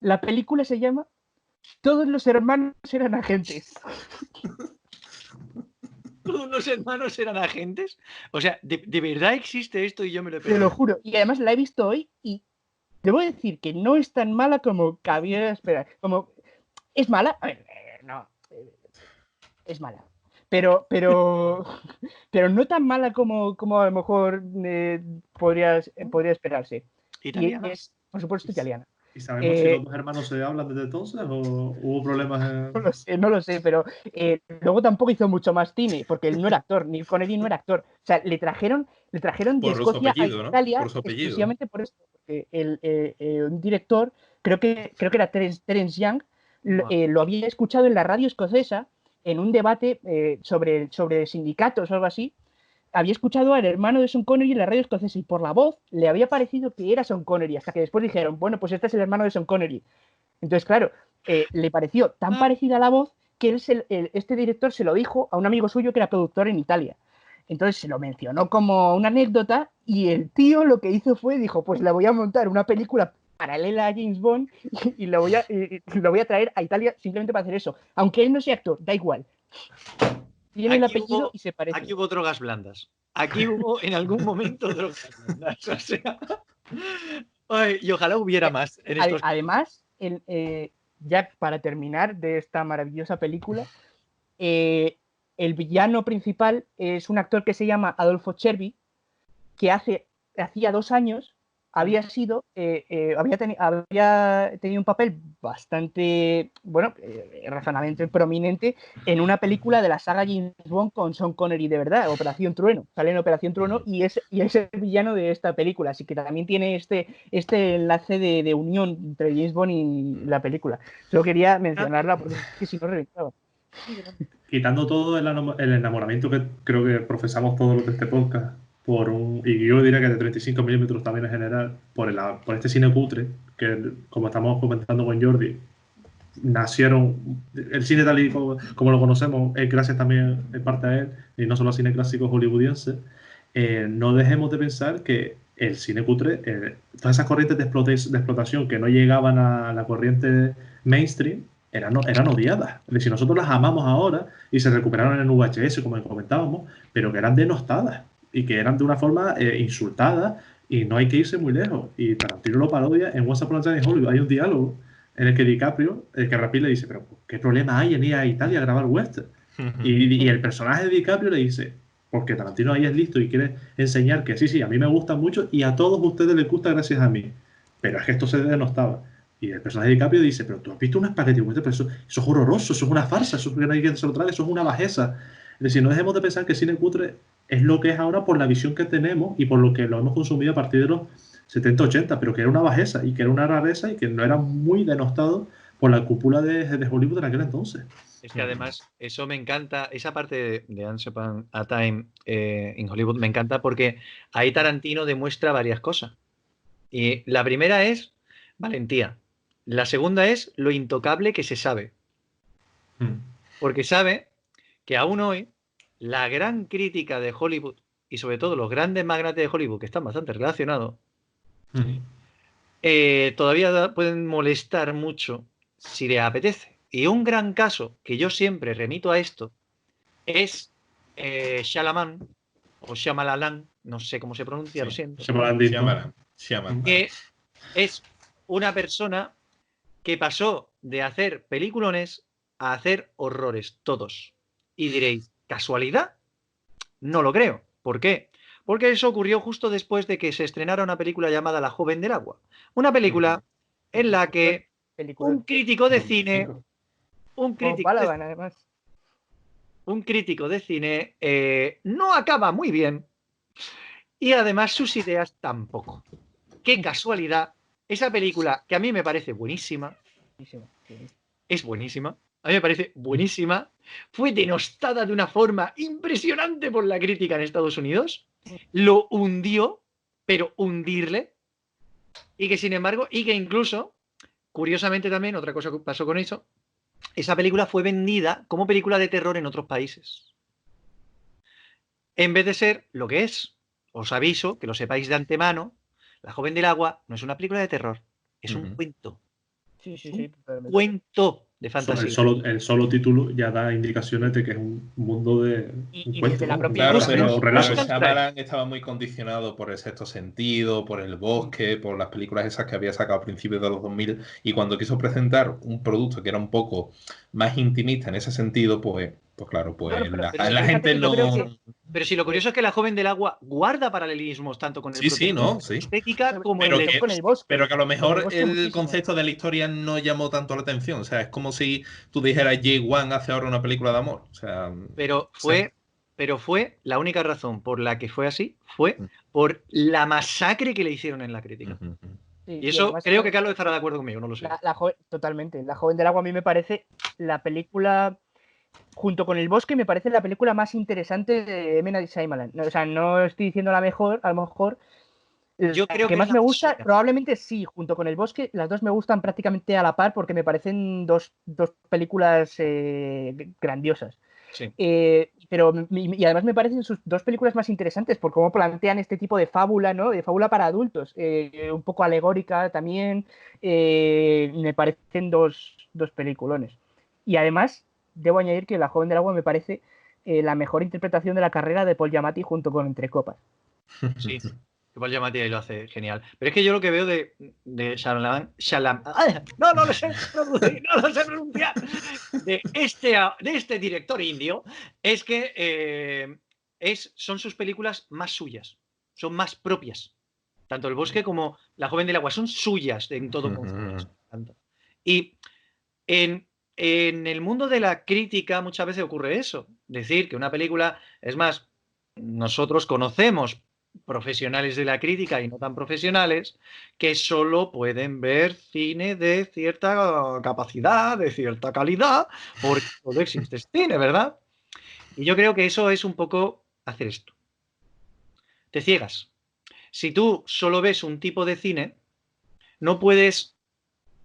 La película se llama Todos los hermanos eran agentes. ¿Todos los hermanos eran agentes? O sea, ¿de verdad existe esto y yo me lo he perdido? Te lo juro. Y además la he visto hoy y debo decir que no es tan mala como cabía esperar. Como ¿Es mala? A ver, no. Es mala. Pero no tan mala como a lo mejor podría esperarse. Italiana. Y es, por supuesto, italiana. ¿Y sabemos si los dos hermanos se hablan desde entonces o hubo problemas? No lo sé, pero luego tampoco hizo mucho más cine, porque él no era actor, Neil Connery no era actor. O sea, le trajeron de Por su Escocia apellido, a ¿no? Italia Por su apellido. exclusivamente por esto. Porque un director, creo que era Terence Young, lo había escuchado en la radio escocesa en un debate sobre sindicatos o algo así. Había escuchado al hermano de Sean Connery en la radio escocesa y por la voz le había parecido que era Sean Connery, hasta que después dijeron, bueno, pues este es el hermano de Sean Connery. Entonces, claro, le pareció tan parecida a la voz que este director se lo dijo a un amigo suyo que era productor en Italia. Entonces se lo mencionó como una anécdota y el tío lo que hizo fue, dijo, pues le voy a montar una película paralela a James Bond y lo voy a traer a Italia simplemente para hacer eso. Aunque él no sea actor, da igual. Tiene el apellido y se parece. Aquí hubo drogas blandas. Aquí hubo en algún momento drogas blandas. O sea, y ojalá hubiera más. Además, ya para terminar de esta maravillosa película, el villano principal es un actor que se llama Adolfo Cervi, que hacía 2 años había tenido un papel bastante, razonablemente prominente en una película de la saga James Bond con Sean Connery de verdad, Operación Trueno. Sale en Operación Trueno y es el villano de esta película, así que también tiene este enlace de unión entre James Bond y la película. Solo quería mencionarla porque es que si no reventaba. Quitando todo el enamoramiento que creo que profesamos todos los de este podcast, y yo diría que de 35 milímetros también en general, por este cine cutre, que como estamos comentando con Jordi, el cine tal y como lo conocemos es gracias también en parte a él, y no solo al cine clásico hollywoodiense. No dejemos de pensar que el cine cutre, todas esas corrientes de explotación que no llegaban a la corriente mainstream, eran odiadas. Es decir, nosotros las amamos ahora y se recuperaron en VHS, como comentábamos, pero que eran denostadas y que eran de una forma insultada, y no hay que irse muy lejos. Y Tarantino lo parodia en Once Upon a Time in Hollywood. Hay un diálogo en el que DiCaprio, que Rapid le dice, pero ¿qué problema hay en ir a Italia a grabar western? Y el personaje de DiCaprio le dice, porque Tarantino ahí es listo y quiere enseñar que sí, a mí me gusta mucho y a todos ustedes les gusta gracias a mí. Pero es que esto se denostaba. Y el personaje de DiCaprio dice, pero tú has visto un espagueti western, pero eso es horroroso, eso es una farsa, eso es que no hay quien se lo trague, eso es una bajeza. Es decir, no dejemos de pensar que el cine cutre es lo que es ahora por la visión que tenemos y por lo que lo hemos consumido a partir de los 70, 80, pero que era una bajeza y que era una rareza y que no era muy denostado por la cúpula de Hollywood en aquel entonces. Es que además, eso me encanta, esa parte de Once Upon a Time in Hollywood me encanta porque ahí Tarantino demuestra varias cosas. Y la primera es valentía. La segunda es lo intocable que se sabe. Porque sabe que aún hoy la gran crítica de Hollywood y sobre todo los grandes magnates de Hollywood, que están bastante relacionados, todavía pueden molestar mucho si le apetece. Y un gran caso que yo siempre remito a esto es Shyamalan, o Shyamalan, no sé cómo se pronuncia, Sí, lo siento. Shyamalan. Que es una persona que pasó de hacer peliculones a hacer horrores, todos. Y diréis, ¿casualidad? No lo creo. ¿Por qué? Porque eso ocurrió justo después de que se estrenara una película llamada La joven del agua. Una película en la que un crítico de cine... Un crítico de cine no acaba muy bien y además sus ideas tampoco. Qué casualidad. Esa película, que a mí me parece buenísima, es buenísima, a mí me parece buenísima, fue denostada de una forma impresionante por la crítica en Estados Unidos, lo hundió, pero hundirle, y que sin embargo, y que incluso, curiosamente también, otra cosa que pasó con eso, esa película fue vendida como película de terror en otros países. En vez de ser lo que es, os aviso, que lo sepáis de antemano, La joven del agua no es una película de terror, es un cuento. Sí, un cuento de fantasía. El solo título ya da indicaciones de que es un mundo de un Y cuento, desde la ¿no? propia Claro, Claro, Un pero relato. Shyamalan estaba muy condicionado por el sexto sentido, por el bosque, por las películas esas que había sacado a principios de los 2000, y cuando quiso presentar un producto que era un poco más intimista en ese sentido, pues claro, pues Claro, pero la fíjate gente que yo creo no... que Pero si lo curioso es que La joven del agua guarda paralelismos tanto con el Sí, sí, ¿no? protagonista Sí. estética como Pero el que, con el bosque. pero que a lo Con el mejor bosque el muchísimo. concepto de la historia no llamó tanto la atención. O sea, es como si tú dijeras Jay Wan hace ahora una película de amor. O sea, Pero sí. fue la única razón por la que fue así, fue por la masacre que le hicieron en la crítica. Ujú, ujú. Sí, Y y eso además creo que Carlos estará de acuerdo conmigo, no lo sé. totalmente. La joven del agua a mí me parece la película, junto con El bosque, me parece la película más interesante de M. Night Shyamalan. No, o sea, no estoy diciendo la mejor, a lo mejor. Yo creo La que que más es la me más gusta, suya. probablemente sí, junto con El bosque, las dos me gustan prácticamente a la par porque me parecen dos películas grandiosas. Sí. Y además me parecen sus dos películas más interesantes por cómo plantean este tipo de fábula, ¿no? De fábula para adultos, un poco alegórica también. Me parecen dos peliculones. Y además, debo añadir que La joven del agua me parece la mejor interpretación de la carrera de Paul Giamatti junto con Entre copas. Sí, igual ya Matías lo hace genial. Pero es que yo lo que veo de no lo sé traducir, no lo sé pronunciar, de este director indio, es que son sus películas más suyas, son más propias. Tanto El bosque como La joven del agua son suyas en todo concepto. Y en el mundo de la crítica muchas veces ocurre eso. Decir que una película, es más, nosotros conocemos profesionales de la crítica y no tan profesionales que solo pueden ver cine de cierta capacidad, de cierta calidad, porque solo existe cine, ¿verdad? Y yo creo que eso es un poco hacer esto. Te ciegas. Si tú solo ves un tipo de cine, no puedes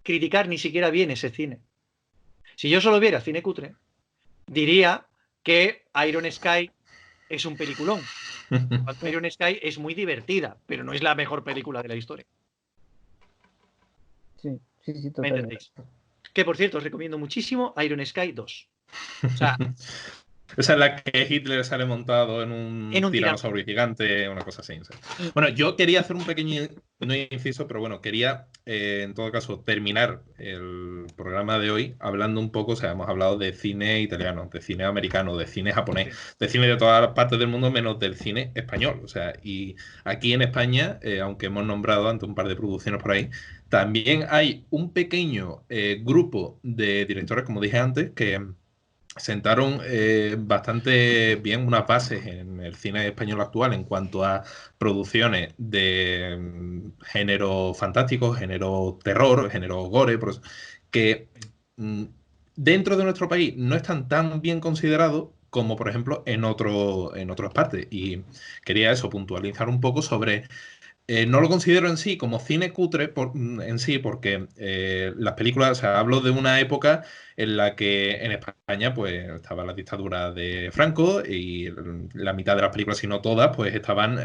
criticar ni siquiera bien ese cine. Si yo solo viera cine cutre, diría que Iron Sky es un peliculón. Iron Sky es muy divertida, pero no es la mejor película de la historia. Sí, ¿Me totalmente. entendéis? Que por cierto, os recomiendo muchísimo Iron Sky 2. O sea, Esa es la que Hitler sale montado en un tiranosaurio gigante, una cosa así. ¿Sí? Bueno, yo quería hacer un pequeño, no inciso, pero bueno, quería en todo caso terminar el programa de hoy hablando un poco, o sea, hemos hablado de cine italiano, de cine americano, de cine japonés, de cine de todas las partes del mundo menos del cine español. O sea, y aquí en España, aunque hemos nombrado ante un par de producciones por ahí, también hay un pequeño grupo de directores, como dije antes, que sentaron bastante bien unas bases en el cine español actual en cuanto a producciones de género fantástico, género terror, género gore, que dentro de nuestro país no están tan bien considerados como por ejemplo en otras partes. Y quería eso, puntualizar un poco sobre no lo considero en sí como cine cutre en sí, porque las películas, o sea, hablo de una época en la que en España pues estaba la dictadura de Franco y la mitad de las películas, si no todas, pues estaban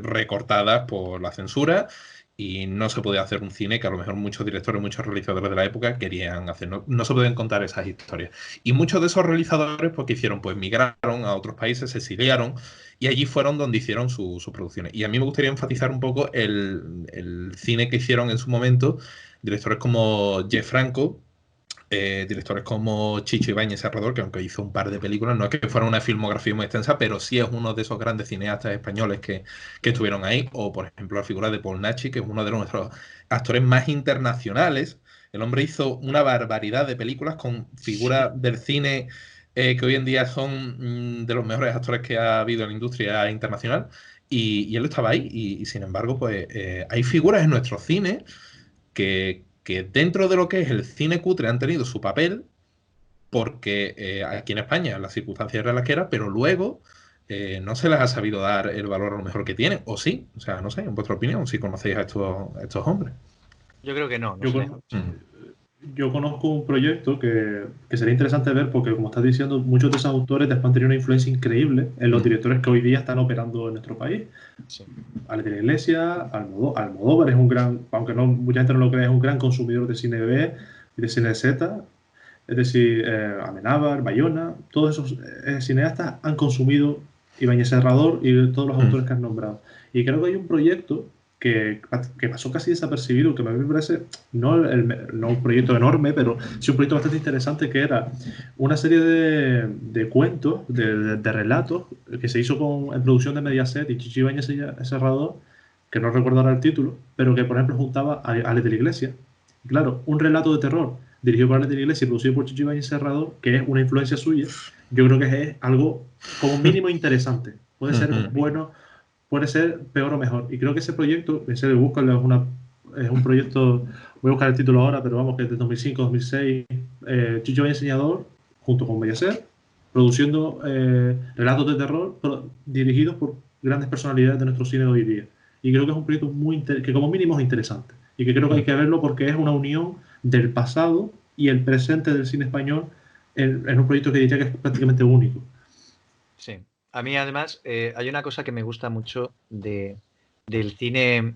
recortadas por la censura y no se podía hacer un cine que a lo mejor muchos directores, muchos realizadores de la época querían hacer. No se pueden contar esas historias. Y muchos de esos realizadores, pues, ¿qué hicieron? Pues migraron a otros países, se exiliaron y allí fueron donde hicieron sus producciones. Y a mí me gustaría enfatizar un poco el cine que hicieron en su momento directores como Jeff Franco, directores como Chicho Ibáñez Serrador, que aunque hizo un par de películas, no es que fuera una filmografía muy extensa, pero sí es uno de esos grandes cineastas españoles que estuvieron ahí. O, por ejemplo, la figura de Paul Naschy, que es uno de nuestros actores más internacionales. El hombre hizo una barbaridad de películas con figuras del cine que hoy en día son de los mejores actores que ha habido en la industria internacional. Y él estaba ahí. Y sin embargo, pues hay figuras en nuestro cine que dentro de lo que es el cine cutre han tenido su papel, porque aquí en España las circunstancias eran las que eran, pero luego no se les ha sabido dar el valor a lo mejor que tienen, o sí, o sea, no sé, en vuestra opinión, si conocéis a estos hombres. Yo creo que no Yo, se con- yo conozco un proyecto que sería interesante ver porque, como estás diciendo, muchos de esos autores después han tenido una influencia increíble en los directores que hoy día están operando en nuestro país. Sí. Ale de la Iglesia, Almodóvar es un gran, aunque no mucha gente no lo cree, es un gran consumidor de cine B y de cine Z. Es decir, Amenábar, Bayona, todos esos cineastas han consumido Ibáñez Serrador y todos los autores que has nombrado. Y creo que hay un proyecto que pasó casi desapercibido, que a mí me parece no un proyecto enorme, pero sí un proyecto bastante interesante, que era una serie de cuentos, de relatos, que se hizo en producción de Mediaset y Chicho Ibáñez Serrador, que no recuerdo ahora el título, pero que, por ejemplo, juntaba a Alex de la Iglesia. Claro, un relato de terror dirigido por Alex de la Iglesia y producido por Chicho Ibáñez Serrador, que es una influencia suya, yo creo que es algo como mínimo interesante. Puede ser bueno, puede ser peor o mejor. Y creo que ese proyecto, en serio, búscalo, es un proyecto, voy a buscar el título ahora, pero vamos, que es de 2005-2006, Chicho Ibáñez Serrador, junto con Mediaset, produciendo relatos de terror dirigidos por grandes personalidades de nuestro cine de hoy día. Y creo que es un proyecto que como mínimo es interesante. Y que creo que hay que verlo porque es una unión del pasado y el presente del cine español en un proyecto que diría que es prácticamente único. Sí. A mí, además, hay una cosa que me gusta mucho del cine,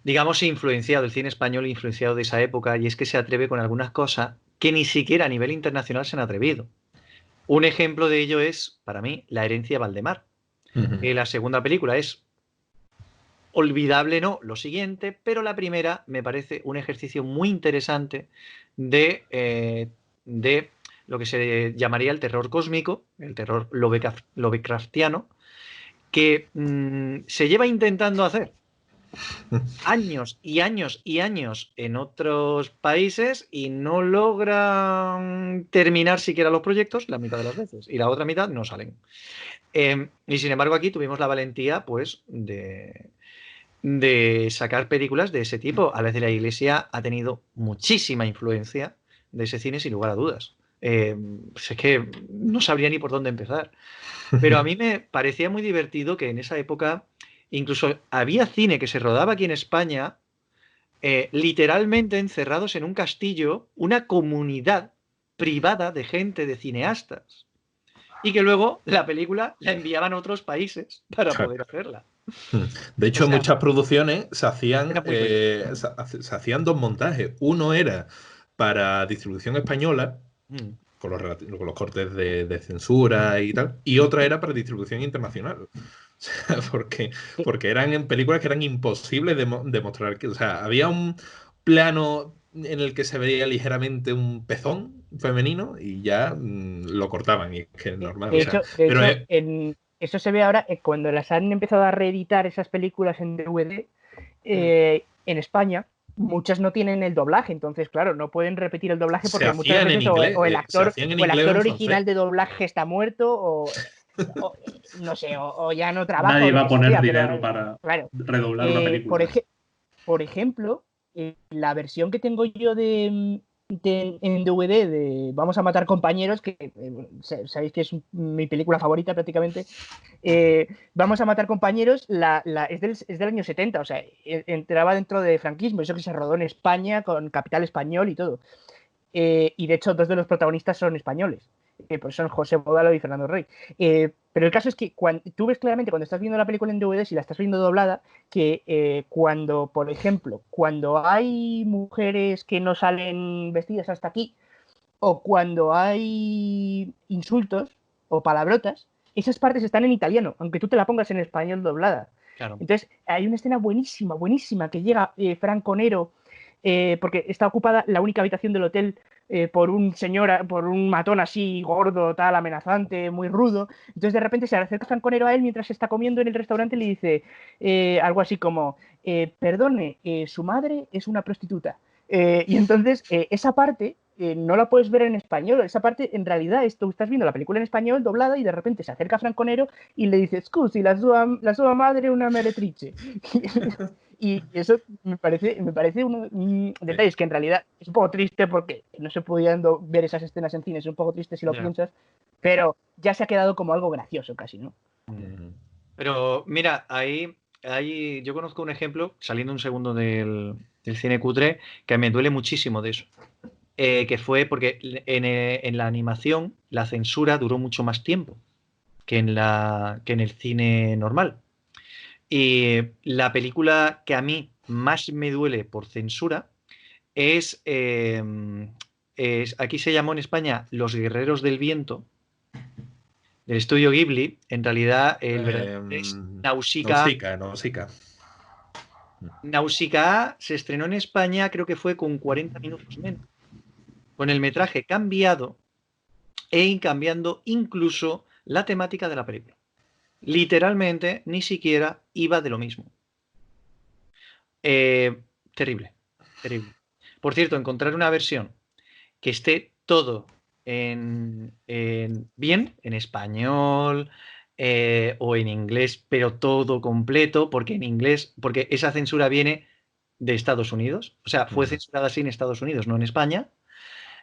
digamos, influenciado, el cine español influenciado de esa época, y es que se atreve con algunas cosas que ni siquiera a nivel internacional se han atrevido. Un ejemplo de ello es, para mí, La herencia de Valdemar. La segunda película es olvidable, no, lo siguiente, pero la primera me parece un ejercicio muy interesante de lo que se llamaría el terror cósmico, el terror Lovecraftiano, que se lleva intentando hacer años y años y años en otros países y no logran terminar siquiera los proyectos la mitad de las veces, y la otra mitad no salen. Y sin embargo aquí tuvimos la valentía, pues, de sacar películas de ese tipo. Alex de la Iglesia ha tenido muchísima influencia de ese cine, sin lugar a dudas. Pues es que no sabría ni por dónde empezar. Pero a mí me parecía muy divertido que en esa época incluso había cine que se rodaba aquí en España, literalmente encerrados en un castillo, una comunidad privada de gente, de cineastas, y que luego la película la enviaban a otros países para poder hacerla. De hecho, O sea, muchas producciones se hacían, era muy bonito. se hacían dos montajes. Uno era para distribución española, con los cortes de censura y tal, y otra era para distribución internacional. O sea, porque eran en películas que eran imposibles de mostrar. O sea, había un plano en el que se veía ligeramente un pezón femenino y ya lo cortaban, y es que es normal. De o sea, hecho, eso se ve ahora cuando las han empezado a reeditar esas películas en DVD en España. Muchas no tienen el doblaje, entonces, claro, no pueden repetir el doblaje porque muchas hacían en veces inglés, o el se actor, hacían en o el inglés o actor en original francés. de doblaje está muerto o no sé, o ya no trabaja Nadie o lo va a que poner sea, dinero pero para claro. redoblar una Por, película. por ejemplo, la versión que tengo yo en DVD de Vamos a matar compañeros, que sabéis que es mi película favorita prácticamente. Vamos a matar compañeros, es del año 70, o sea, entraba dentro de franquismo, eso que se rodó en España con capital español y todo. Y de hecho, dos de los protagonistas son españoles, pues son José Bodalo y Fernando Rey. Pero el caso es que tú ves claramente cuando estás viendo la película en DVD, si la estás viendo doblada, que cuando, por ejemplo, cuando hay mujeres que no salen vestidas hasta aquí, o cuando hay insultos o palabrotas, esas partes están en italiano, aunque tú te la pongas en español doblada. Claro. Entonces, hay una escena buenísima, buenísima, que llega Franco Nero, porque está ocupada la única habitación del hotel por un matón así gordo, tal, amenazante, muy rudo. Entonces de repente se acerca Franco Nero a él mientras está comiendo en el restaurante y le dice algo así como, perdone, su madre es una prostituta. Y entonces esa parte no la puedes ver en español. Esa parte, en realidad, tú estás viendo la película en español doblada y de repente se acerca Franco Nero y le dice, scusi, la sua madre es una meretrice. Y eso me parece detalles que en realidad es un poco triste porque no se podían ver esas escenas en cine. Es un poco triste si lo piensas, pero ya se ha quedado como algo gracioso casi, ¿no? Pero mira, ahí yo conozco un ejemplo, saliendo un segundo del cine cutre, que me duele muchísimo de eso. Que fue porque en la animación la censura duró mucho más tiempo que en el cine normal. Y la película que a mí más me duele por censura es aquí se llamó en España Los Guerreros del Viento, del estudio Ghibli. En realidad el verdadero nombre es Nausicaa. Nausicaa. Nausicaa se estrenó en España, creo que fue con 40 minutos menos, con el metraje cambiado e cambiando incluso la temática de la película. Literalmente ni siquiera iba de lo mismo. Terrible, terrible. Por cierto, encontrar una versión que esté todo bien, en español o en inglés, pero todo completo, porque en inglés, porque esa censura viene de Estados Unidos, o sea, fue censurada así en Estados Unidos, no en España.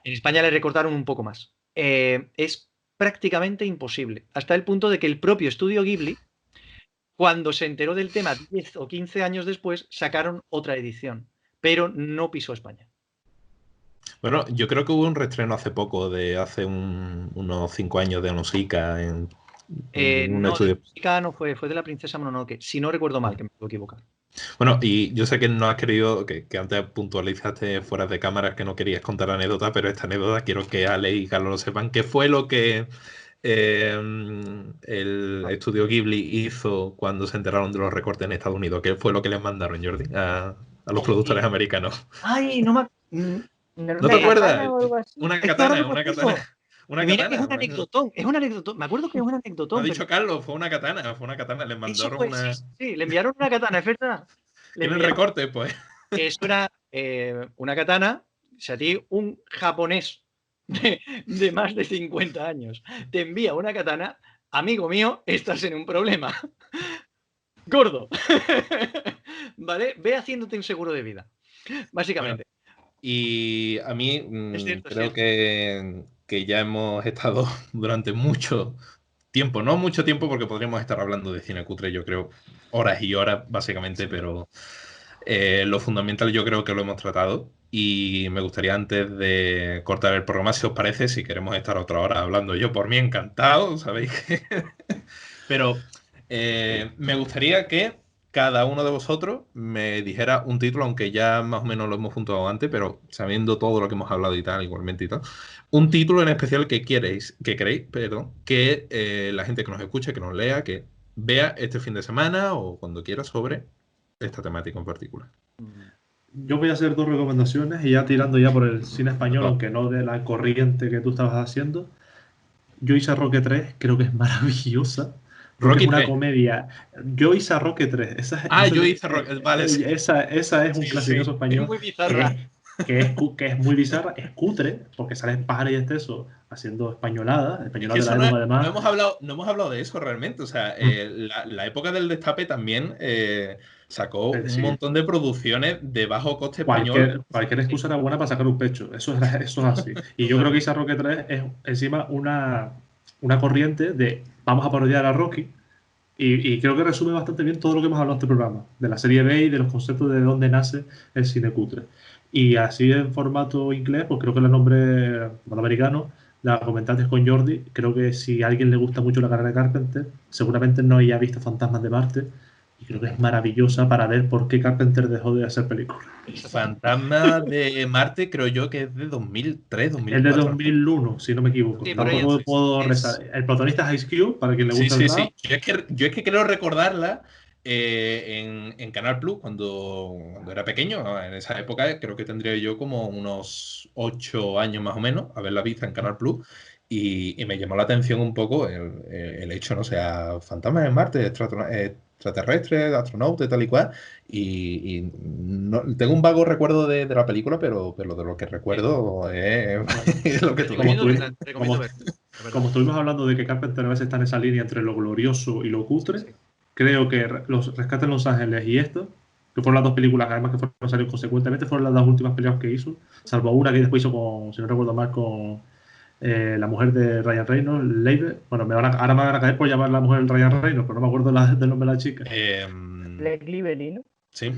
En España le recortaron un poco más. Es prácticamente imposible, hasta el punto de que el propio estudio Ghibli, cuando se enteró del tema 10 o 15 años después, sacaron otra edición, pero no pisó España. Bueno, yo creo que hubo un reestreno hace poco, de hace unos 5 años, de Nausicaa en un no, estudio. Nausicaa no fue de la princesa Mononoke, si no recuerdo mal, que me puedo equivocar. Bueno, y yo sé que no has querido, que antes puntualizaste fuera de cámaras que no querías contar anécdota, pero esta anécdota quiero que Ale y Carlos lo sepan. ¿Qué fue lo que el estudio Ghibli hizo cuando se enteraron de los recortes en Estados Unidos? ¿Qué fue lo que les mandaron, Jordi, a los productores americanos? Ay, no me... ¿No te acuerdas? Una katana. Mira que es un anecdotón, me acuerdo que es un anecdotón. Ha dicho Carlos, fue una katana, les mandaron una... Sí, le enviaron una katana, es verdad. ¿Tienen recorte, pues? Eso era una katana. Si a ti un japonés de más de 50 años te envía una katana, amigo mío, estás en un problema. Gordo. ¿Vale? Ve haciéndote un seguro de vida, básicamente. Bueno, y a mí creo que ya hemos estado durante mucho tiempo, no mucho tiempo porque podríamos estar hablando de cine cutre, yo creo, horas y horas básicamente, pero lo fundamental yo creo que lo hemos tratado, y me gustaría, antes de cortar el programa, si os parece, si queremos estar otra hora hablando, yo por mí encantado, ¿sabéis? Pero me gustaría que cada uno de vosotros me dijera un título, aunque ya más o menos lo hemos juntado antes, pero sabiendo todo lo que hemos hablado y tal, igualmente y tal. Un título en especial que queréis que la gente que nos escuche, que nos lea, que vea este fin de semana o cuando quiera sobre esta temática en particular. Yo voy a hacer 2 recomendaciones, y ya tirando ya por el cine español, aunque no de la corriente que tú estabas haciendo. Yo hice Roque 3, creo que es maravillosa. Rocky es una comedia. Yo hice Roque 3. Yo hice Roque, vale. Sí. Esa es un clásico español. Es muy bizarra. Que es muy bizarra, es cutre, porque sale Pájaro y Esteso haciendo españolada de la época, además. No hemos hablado de eso realmente. O sea, la época del Destape también sacó un montón de producciones de bajo coste español. Cualquier excusa era buena para sacar un pecho. Eso es así. Y yo creo que Isa Roque 3 es encima una corriente de vamos a parodiar a Rocky. Y creo que resume bastante bien todo lo que hemos hablado en este programa, de la serie B y de los conceptos de dónde nace el cine cutre. Y así en formato inglés, pues creo que el nombre americano, la comentaste con Jordi. Creo que si a alguien le gusta mucho la carrera de Carpenter, seguramente no haya visto Fantasmas de Marte, y creo que es maravillosa para ver por qué Carpenter dejó de hacer películas. Fantasmas de Marte creo yo que es de 2003, 2004. Es de 2001, si no me equivoco. Sí, tampoco puedo rezar. El protagonista es Ice Cube, para quien le gusta el rap. Yo es que creo recordarla en Canal Plus cuando era pequeño. En esa época creo que tendría yo como unos 8 años más o menos haberla visto en Canal Plus, y me llamó la atención un poco el hecho, ¿no? O sea, Fantasmas en Marte, extraterrestres, astronautas, tal y cual, y no, tengo un vago recuerdo de la película, pero de lo que recuerdo es lo que tú como estuvimos hablando de que Carpenter a veces está en esa línea entre lo glorioso y lo cutre, creo que los Rescate en Los Ángeles y esto, que fueron las 2 películas además que salieron consecuentemente, fueron las 2 últimas películas que hizo, salvo una que después hizo con, si no recuerdo mal, con la mujer de Ryan Reynolds, Leiber. Bueno, ahora me van a caer por llamar la mujer de Ryan Reynolds, pero no me acuerdo del nombre de la chica. Blake Lively, ¿no? Sí.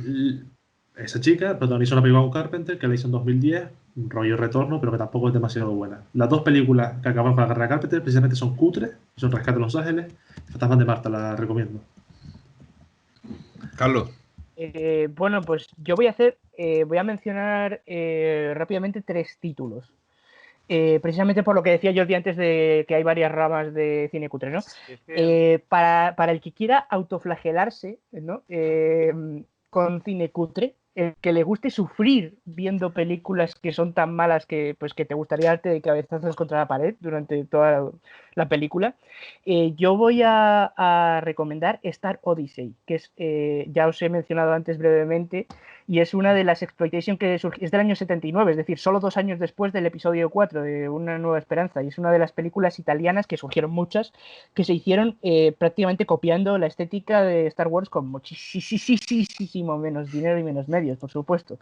Esa chica protagonizó una película con Carpenter que la hizo en 2010, un rollo retorno, pero que tampoco es demasiado buena. Las 2 películas que acabaron con la carrera de Carpenter precisamente son cutres, son Rescate en Los Ángeles, Fantasmas de Marte, la recomiendo. Carlos. Bueno, pues yo voy a mencionar rápidamente 3 títulos. Precisamente por lo que decía Jordi antes de que hay varias ramas de cine cutre, ¿no? Para el que quiera autoflagelarse, ¿no? Con cine cutre, el que le guste sufrir viendo películas que son tan malas que, pues, que te gustaría darte de cabezazos contra la pared durante toda la película, yo voy a recomendar Star Odyssey, que es, ya os he mencionado antes brevemente, y es una de las exploitation que es del año 79, es decir, solo 2 años después del episodio 4 de Una Nueva Esperanza, y es una de las películas italianas, que surgieron muchas, que se hicieron prácticamente copiando la estética de Star Wars con muchísimo menos dinero y menos medios, por supuesto.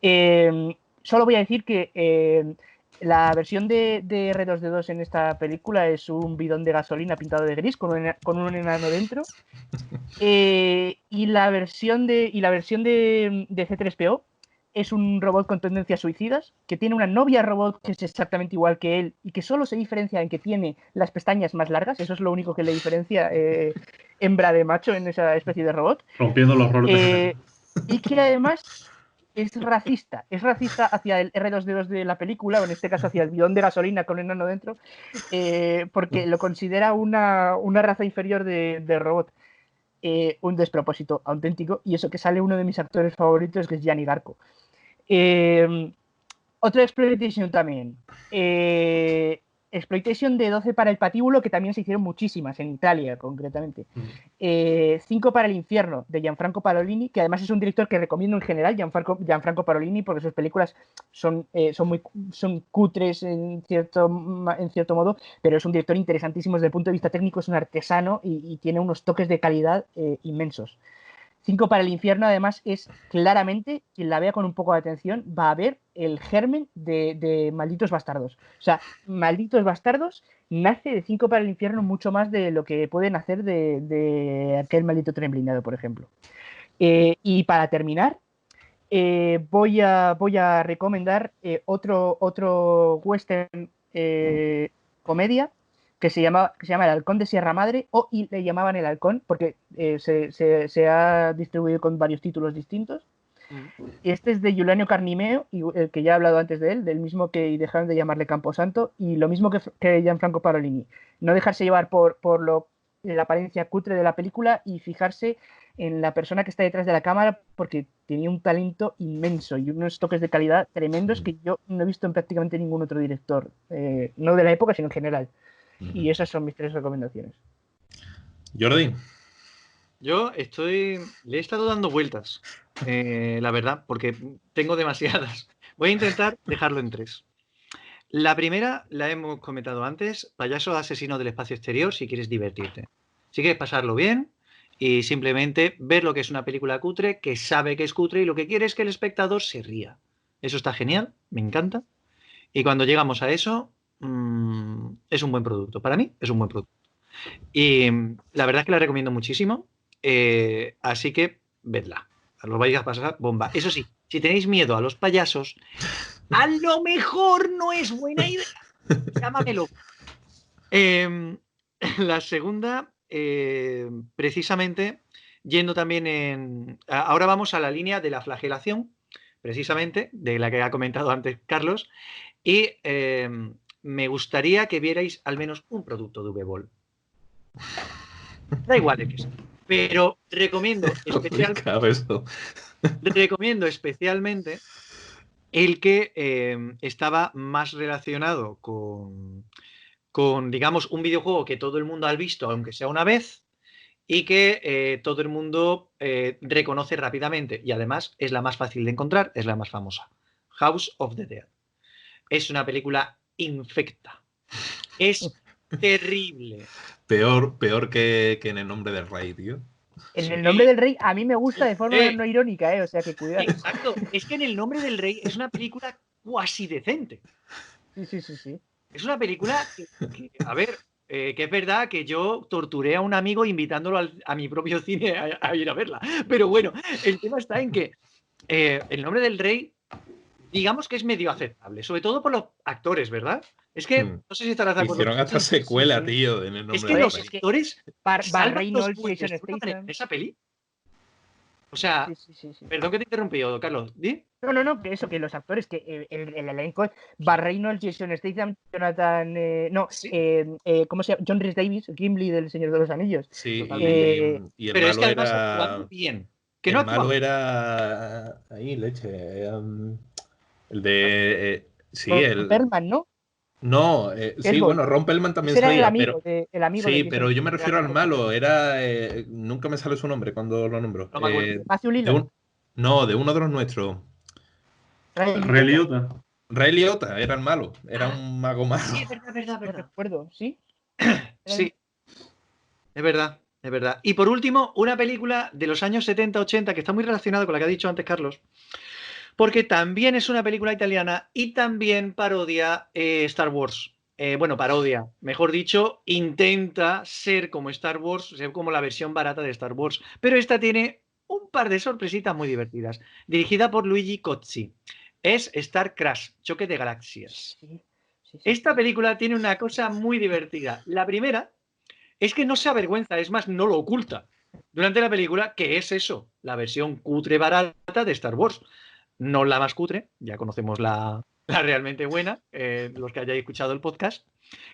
Solo voy a decir que la versión de R2D2 en esta película es un bidón de gasolina pintado de gris con un enano dentro. Y la versión de C3PO es un robot con tendencias suicidas que tiene una novia robot que es exactamente igual que él y que solo se diferencia en que tiene las pestañas más largas. Eso es lo único que le diferencia hembra de macho en esa especie de robot. Rompiendo los roles de género. Y que además es racista hacia el R2D2 de la película, o en este caso hacia el bidón de gasolina con el enano dentro, porque lo considera una raza inferior de robot. Un despropósito auténtico, y eso que sale uno de mis actores favoritos, que es Gianni Garco. Otra exploitation también. Exploitation de 12 para el patíbulo, que también se hicieron muchísimas, en Italia concretamente. 5 para el infierno, de Gianfranco Parolini, que además es un director que recomiendo en general, Gianfranco Parolini, porque sus películas son cutres en cierto modo, pero es un director interesantísimo desde el punto de vista técnico, es un artesano y tiene unos toques de calidad inmensos. 5 para el infierno, además, es claramente, quien la vea con un poco de atención, va a ver el germen de Malditos Bastardos. O sea, Malditos Bastardos nace de 5 para el infierno mucho más de lo que pueden hacer de aquel maldito tren blindado, por ejemplo. Y para terminar, voy a recomendar otro western comedia, que se llama El Halcón de Sierra Madre, y le llamaban El Halcón, porque se ha distribuido con varios títulos distintos. Este es de Giuliano Carnimeo, el que ya he hablado antes de él, del mismo que dejaron de llamarle Camposanto, y lo mismo que Gianfranco Parolini. No dejarse llevar por la apariencia cutre de la película y fijarse en la persona que está detrás de la cámara, porque tenía un talento inmenso y unos toques de calidad tremendos que yo no he visto en prácticamente ningún otro director, no de la época, sino en general. Y esas son mis 3 recomendaciones. Jordi. Yo le he estado dando vueltas, la verdad, porque tengo demasiadas. Voy a intentar dejarlo en 3. La primera la hemos comentado antes, Payaso asesino del espacio exterior, si quieres divertirte. Si quieres pasarlo bien y simplemente ver lo que es una película cutre, que sabe que es cutre y lo que quiere es que el espectador se ría. Eso está genial, me encanta. Y cuando llegamos a eso, es un buen producto. Para mí es un buen producto. Y la verdad es que la recomiendo muchísimo. Así que vedla. Lo vais a pasar bomba. Eso sí, si tenéis miedo a los payasos, a lo mejor no es buena idea. Llámamelo. La segunda, precisamente, yendo también ahora vamos a la línea de la flagelación, precisamente, de la que ha comentado antes Carlos. Y me gustaría que vierais al menos un producto de V-Ball. Da igual de qué sea. Pero recomiendo especialmente el que estaba más relacionado con, digamos, un videojuego que todo el mundo ha visto, aunque sea una vez, y que todo el mundo reconoce rápidamente. Y además es la más fácil de encontrar, es la más famosa. House of the Dead. Es una película infecta. Es terrible. Peor que en El Nombre del Rey, tío. En El Nombre del Rey a mí me gusta de forma no irónica, o sea que cuidado. Exacto. Es que en El Nombre del Rey es una película cuasi decente. Sí. Es una película que a ver, que es verdad que yo torturé a un amigo invitándolo a mi propio cine a ir a verla. Pero bueno, el tema está en que El Nombre del Rey, digamos que es medio aceptable, sobre todo por los actores, ¿verdad? Es que, no sé si estarás de acuerdo. Hicieron hasta secuela, tío, en El Nombre del Rey. Es que los actores Barry Reynolds, Jason en esa peli. O sea, Sí. perdón que te he interrumpido, Carlos. ¿Di? No, que eso, que los actores, que el elenco es Burt Reynolds, Jason Statham, Jonathan, Sí. ¿cómo se llama? John Rhys Davies, Gimli del Señor de los Anillos. Sí, Totalmente. y el Pero es que malo además actuando era. bien. Que no El malo actuaba. era. Ahí, leche. El de. Sí, Ron Perlman, ¿no? No, sí, Hellboy. bueno, Ron Perlman también Ese era salía, pero. el amigo de Sí, pero Jason yo me refiero al Statham. malo. Era. Nunca me sale su nombre cuando lo nombro. No me acuerdo. Matthew De Lillard. un. No, de uno de los nuestros. Ray Ray Liotta. Liotta. Ray Liotta era el malo. Era Ah, un mago malo. sí, es verdad, No recuerdo, ¿sí? Sí, es verdad, es verdad. Y por último, una película de los años 70-80 que está muy relacionada con la que ha dicho antes Carlos, porque también es una película italiana y también parodia Star Wars. Bueno, parodia, mejor dicho, intenta ser como Star Wars, ser como la versión barata de Star Wars. Pero esta tiene un par de sorpresitas muy divertidas. Dirigida por Luigi Cozzi. Es Star Crash, Choque de Galaxias. Sí. Esta película tiene una cosa muy divertida. La primera es que no se avergüenza, es más, no lo oculta durante la película, que es eso, la versión cutre barata de Star Wars. No la más cutre, ya conocemos la realmente buena, los que hayáis escuchado el podcast,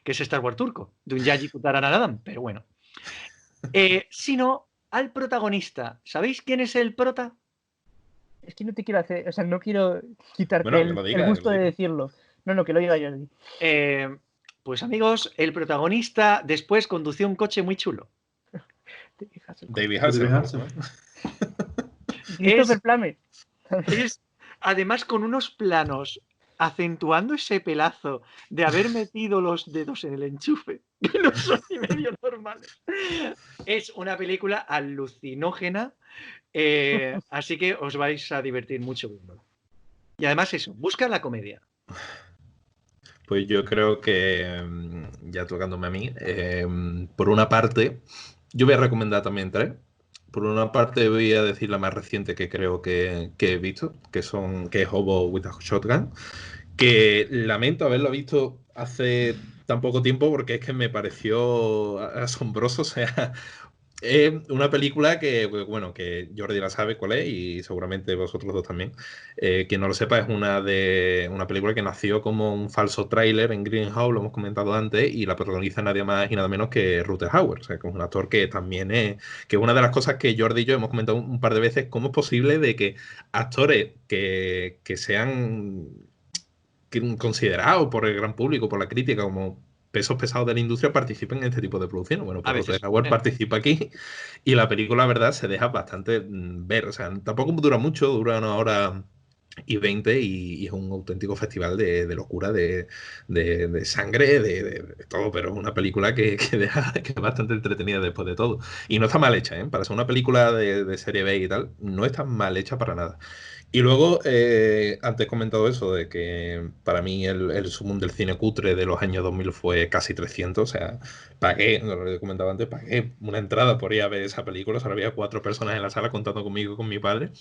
que es Star Wars turco, de un Yaji Kutaran Adam, pero bueno. Sino al protagonista. ¿Sabéis quién es el prota? Es que no te quiero hacer, o sea, no quiero quitarte Bueno, que lo diga, el gusto que lo de diga. decirlo. No, que lo diga Jordi. Pues amigos, el protagonista después condució un coche muy chulo. David David Hasselhoff. Christopher Plummer. Es además con unos planos acentuando ese pelazo de haber metido los dedos en el enchufe, que no son ni medio normales. Es una película alucinógena, así que os vais a divertir mucho viéndola. Y además eso, busca la comedia. Pues yo creo que, ya tocándome a mí, por una parte, yo voy a recomendar también tres. Por una parte voy a decir la más reciente que creo que he visto, que es Hobo with a Shotgun, que lamento haberlo visto hace tan poco tiempo porque es que me pareció asombroso. O sea, es una película que, bueno, que Jordi la sabe cuál es y seguramente vosotros dos también. Quien no lo sepa, es una película que nació como un falso tráiler en Greenhouse, lo hemos comentado antes, y la protagoniza nadie más y nada menos que Rutger Hauer, o sea, que es un actor que también que una de las cosas que Jordi y yo hemos comentado un par de veces, cómo es posible de que actores que sean considerados por el gran público, por la crítica, como pesos pesados de la industria participen en este tipo de producciones. Bueno, pues Rutger Hauer participa aquí y la película, la verdad, se deja bastante ver. O sea, tampoco dura mucho, dura 1 hora y 20 y es un auténtico festival de locura, de sangre, de todo, pero es una película que es bastante entretenida después de todo. Y no está mal hecha, ¿eh? Para ser una película de serie B y tal, no está mal hecha para nada. Y luego, antes he comentado eso, de que para mí el sumum del cine cutre de los años 2000 fue casi 300, o sea, pagué, lo he comentado antes, pagué una entrada por ir a ver esa película, solo había 4 personas en la sala contando conmigo y con mi padre,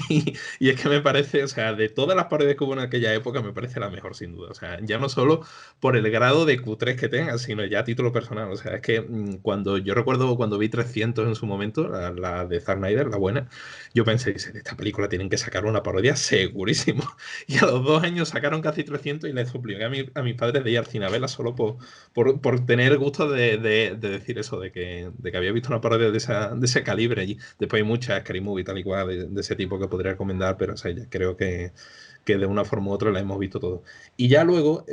y es que me parece, o sea, de todas las parodias que hubo en aquella época, me parece la mejor sin duda, o sea, ya no solo por el grado de cutres que tenga, sino ya a título personal, o sea, es que cuando yo recuerdo cuando vi 300 en su momento, la de Zack Snyder, la buena, yo pensé, de esta película tienen que sacar una parodia segurísimo. Y a los 2 años sacaron casi 300 y les supliqué a mis padres de ir al cine a verla solo por tener el gusto de decir eso, de que había visto una parodia de ese calibre. Y después hay muchas, Scary Movie tal y cual, de ese tipo que podría recomendar, pero o sea, ya creo que de una forma u otra la hemos visto todo. Y ya luego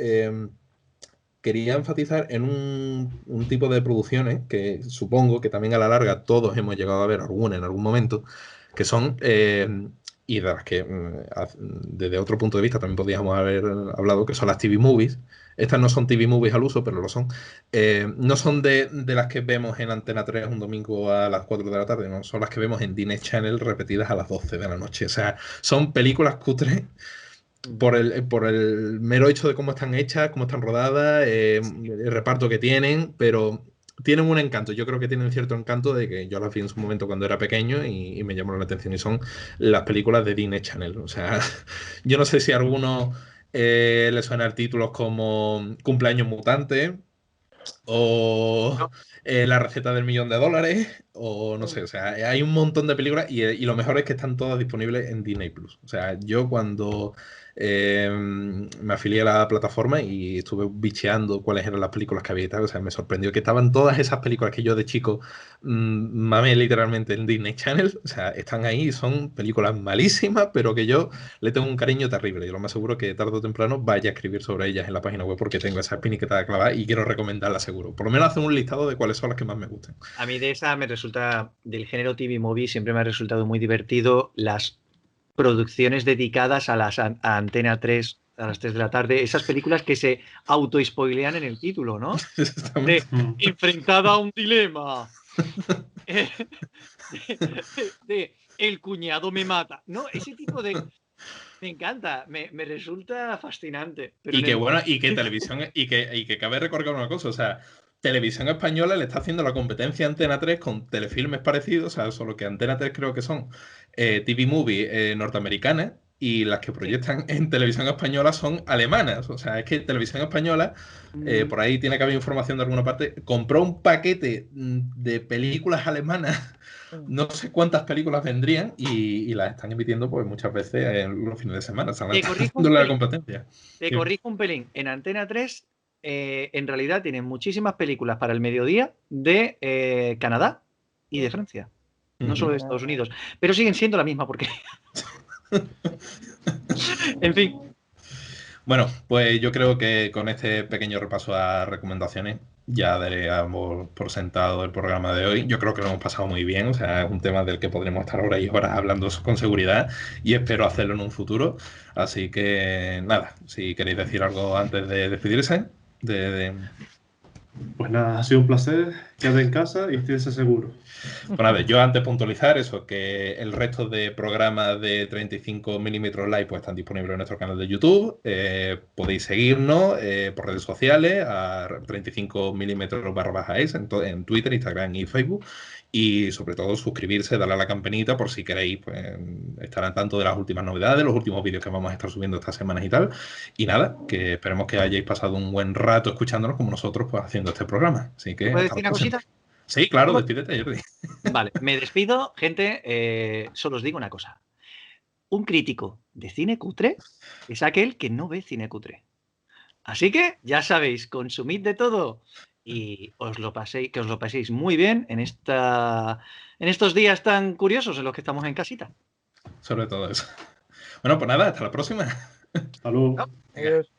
quería enfatizar en un tipo de producciones que supongo que también a la larga todos hemos llegado a ver alguna en algún momento, que son, y de las que desde otro punto de vista también podríamos haber hablado, que son las TV Movies. Estas no son TV Movies al uso, pero lo son. No son de las que vemos en Antena 3 un domingo a las 4 de la tarde, no, son las que vemos en Disney Channel repetidas a las 12 de la noche. O sea, son películas cutres por el mero hecho de cómo están hechas, cómo están rodadas, el reparto que tienen, pero tienen un encanto. Yo creo que tienen cierto encanto de que yo las vi en su momento cuando era pequeño y me llamaron la atención. Y son las películas de Disney Channel. O sea, yo no sé si a alguno le suenan títulos como Cumpleaños Mutante o La receta del $1.000.000 o no sé, o sea, hay un montón de películas y lo mejor es que están todas disponibles en Disney Plus. O sea, yo cuando me afilié a la plataforma y estuve bicheando cuáles eran las películas que había y tal, o sea, me sorprendió que estaban todas esas películas que yo de chico mamé literalmente en Disney Channel, o sea, están ahí y son películas malísimas, pero que yo le tengo un cariño terrible. Yo lo más seguro que tarde o temprano vaya a escribir sobre ellas en la página web porque tengo esa espiniqueta clavada y quiero recomendarla seguro. Por lo menos hacer un listado de cuáles son las que más me gustan. A mí de esa me resulta, del género TV Movie, siempre me ha resultado muy divertido las producciones dedicadas a Antena 3 a las 3 de la tarde, esas películas que se auto-spoilean en el título, ¿no? De enfrentada a un dilema. De el cuñado me mata. No, ese tipo de... Me encanta, me resulta fascinante. Pero Y que bueno, y que televisión, y que cabe recordar una cosa, o sea, Televisión Española le está haciendo la competencia a Antena 3 con telefilmes parecidos, o sea, solo que Antena 3 creo que son TV Movie norteamericanas y las que proyectan en Televisión Española son alemanas. O sea, es que Televisión Española, por ahí tiene que haber información de alguna parte, compró un paquete de películas alemanas. No sé cuántas películas vendrían y las están emitiendo pues muchas veces en los fines de semana. Están dándole la competencia. Te corrijo un pelín. En Antena 3, en realidad tienen muchísimas películas para el mediodía de Canadá y de Francia. No solo de Estados Unidos. Pero siguen siendo la misma porque... En fin. Bueno, pues yo creo que con este pequeño repaso a recomendaciones ya daríamos por sentado el programa de hoy. Yo creo que lo hemos pasado muy bien, o sea, es un tema del que podremos estar horas y horas hablando con seguridad y espero hacerlo en un futuro. Así que nada, si queréis decir algo antes de despedirse. Pues nada, ha sido un placer. Quédate en casa y estése seguro. Bueno, a ver, yo antes puntualizar eso, que el resto de programas de 35 mm Live pues están disponibles en nuestro canal de YouTube. Podéis seguirnos por redes sociales a 35 mm/es en Twitter, Instagram y Facebook. Y sobre todo suscribirse, darle a la campanita por si queréis pues, estar al tanto de las últimas novedades, los últimos vídeos que vamos a estar subiendo estas semanas y tal. Y nada, que esperemos que hayáis pasado un buen rato escuchándonos como nosotros pues haciendo este programa. Así que, ¿Puedo decir una cosita? Sí, claro, despídete, Jordi. Vale, me despido, gente. Solo os digo una cosa. Un crítico de cine cutre es aquel que no ve cine cutre. Así que, ya sabéis, consumid de todo y que os lo paséis muy bien en estos días tan curiosos en los que estamos en casita. Sobre todo eso. Bueno, pues nada, hasta la próxima. Hasta luego. Adiós.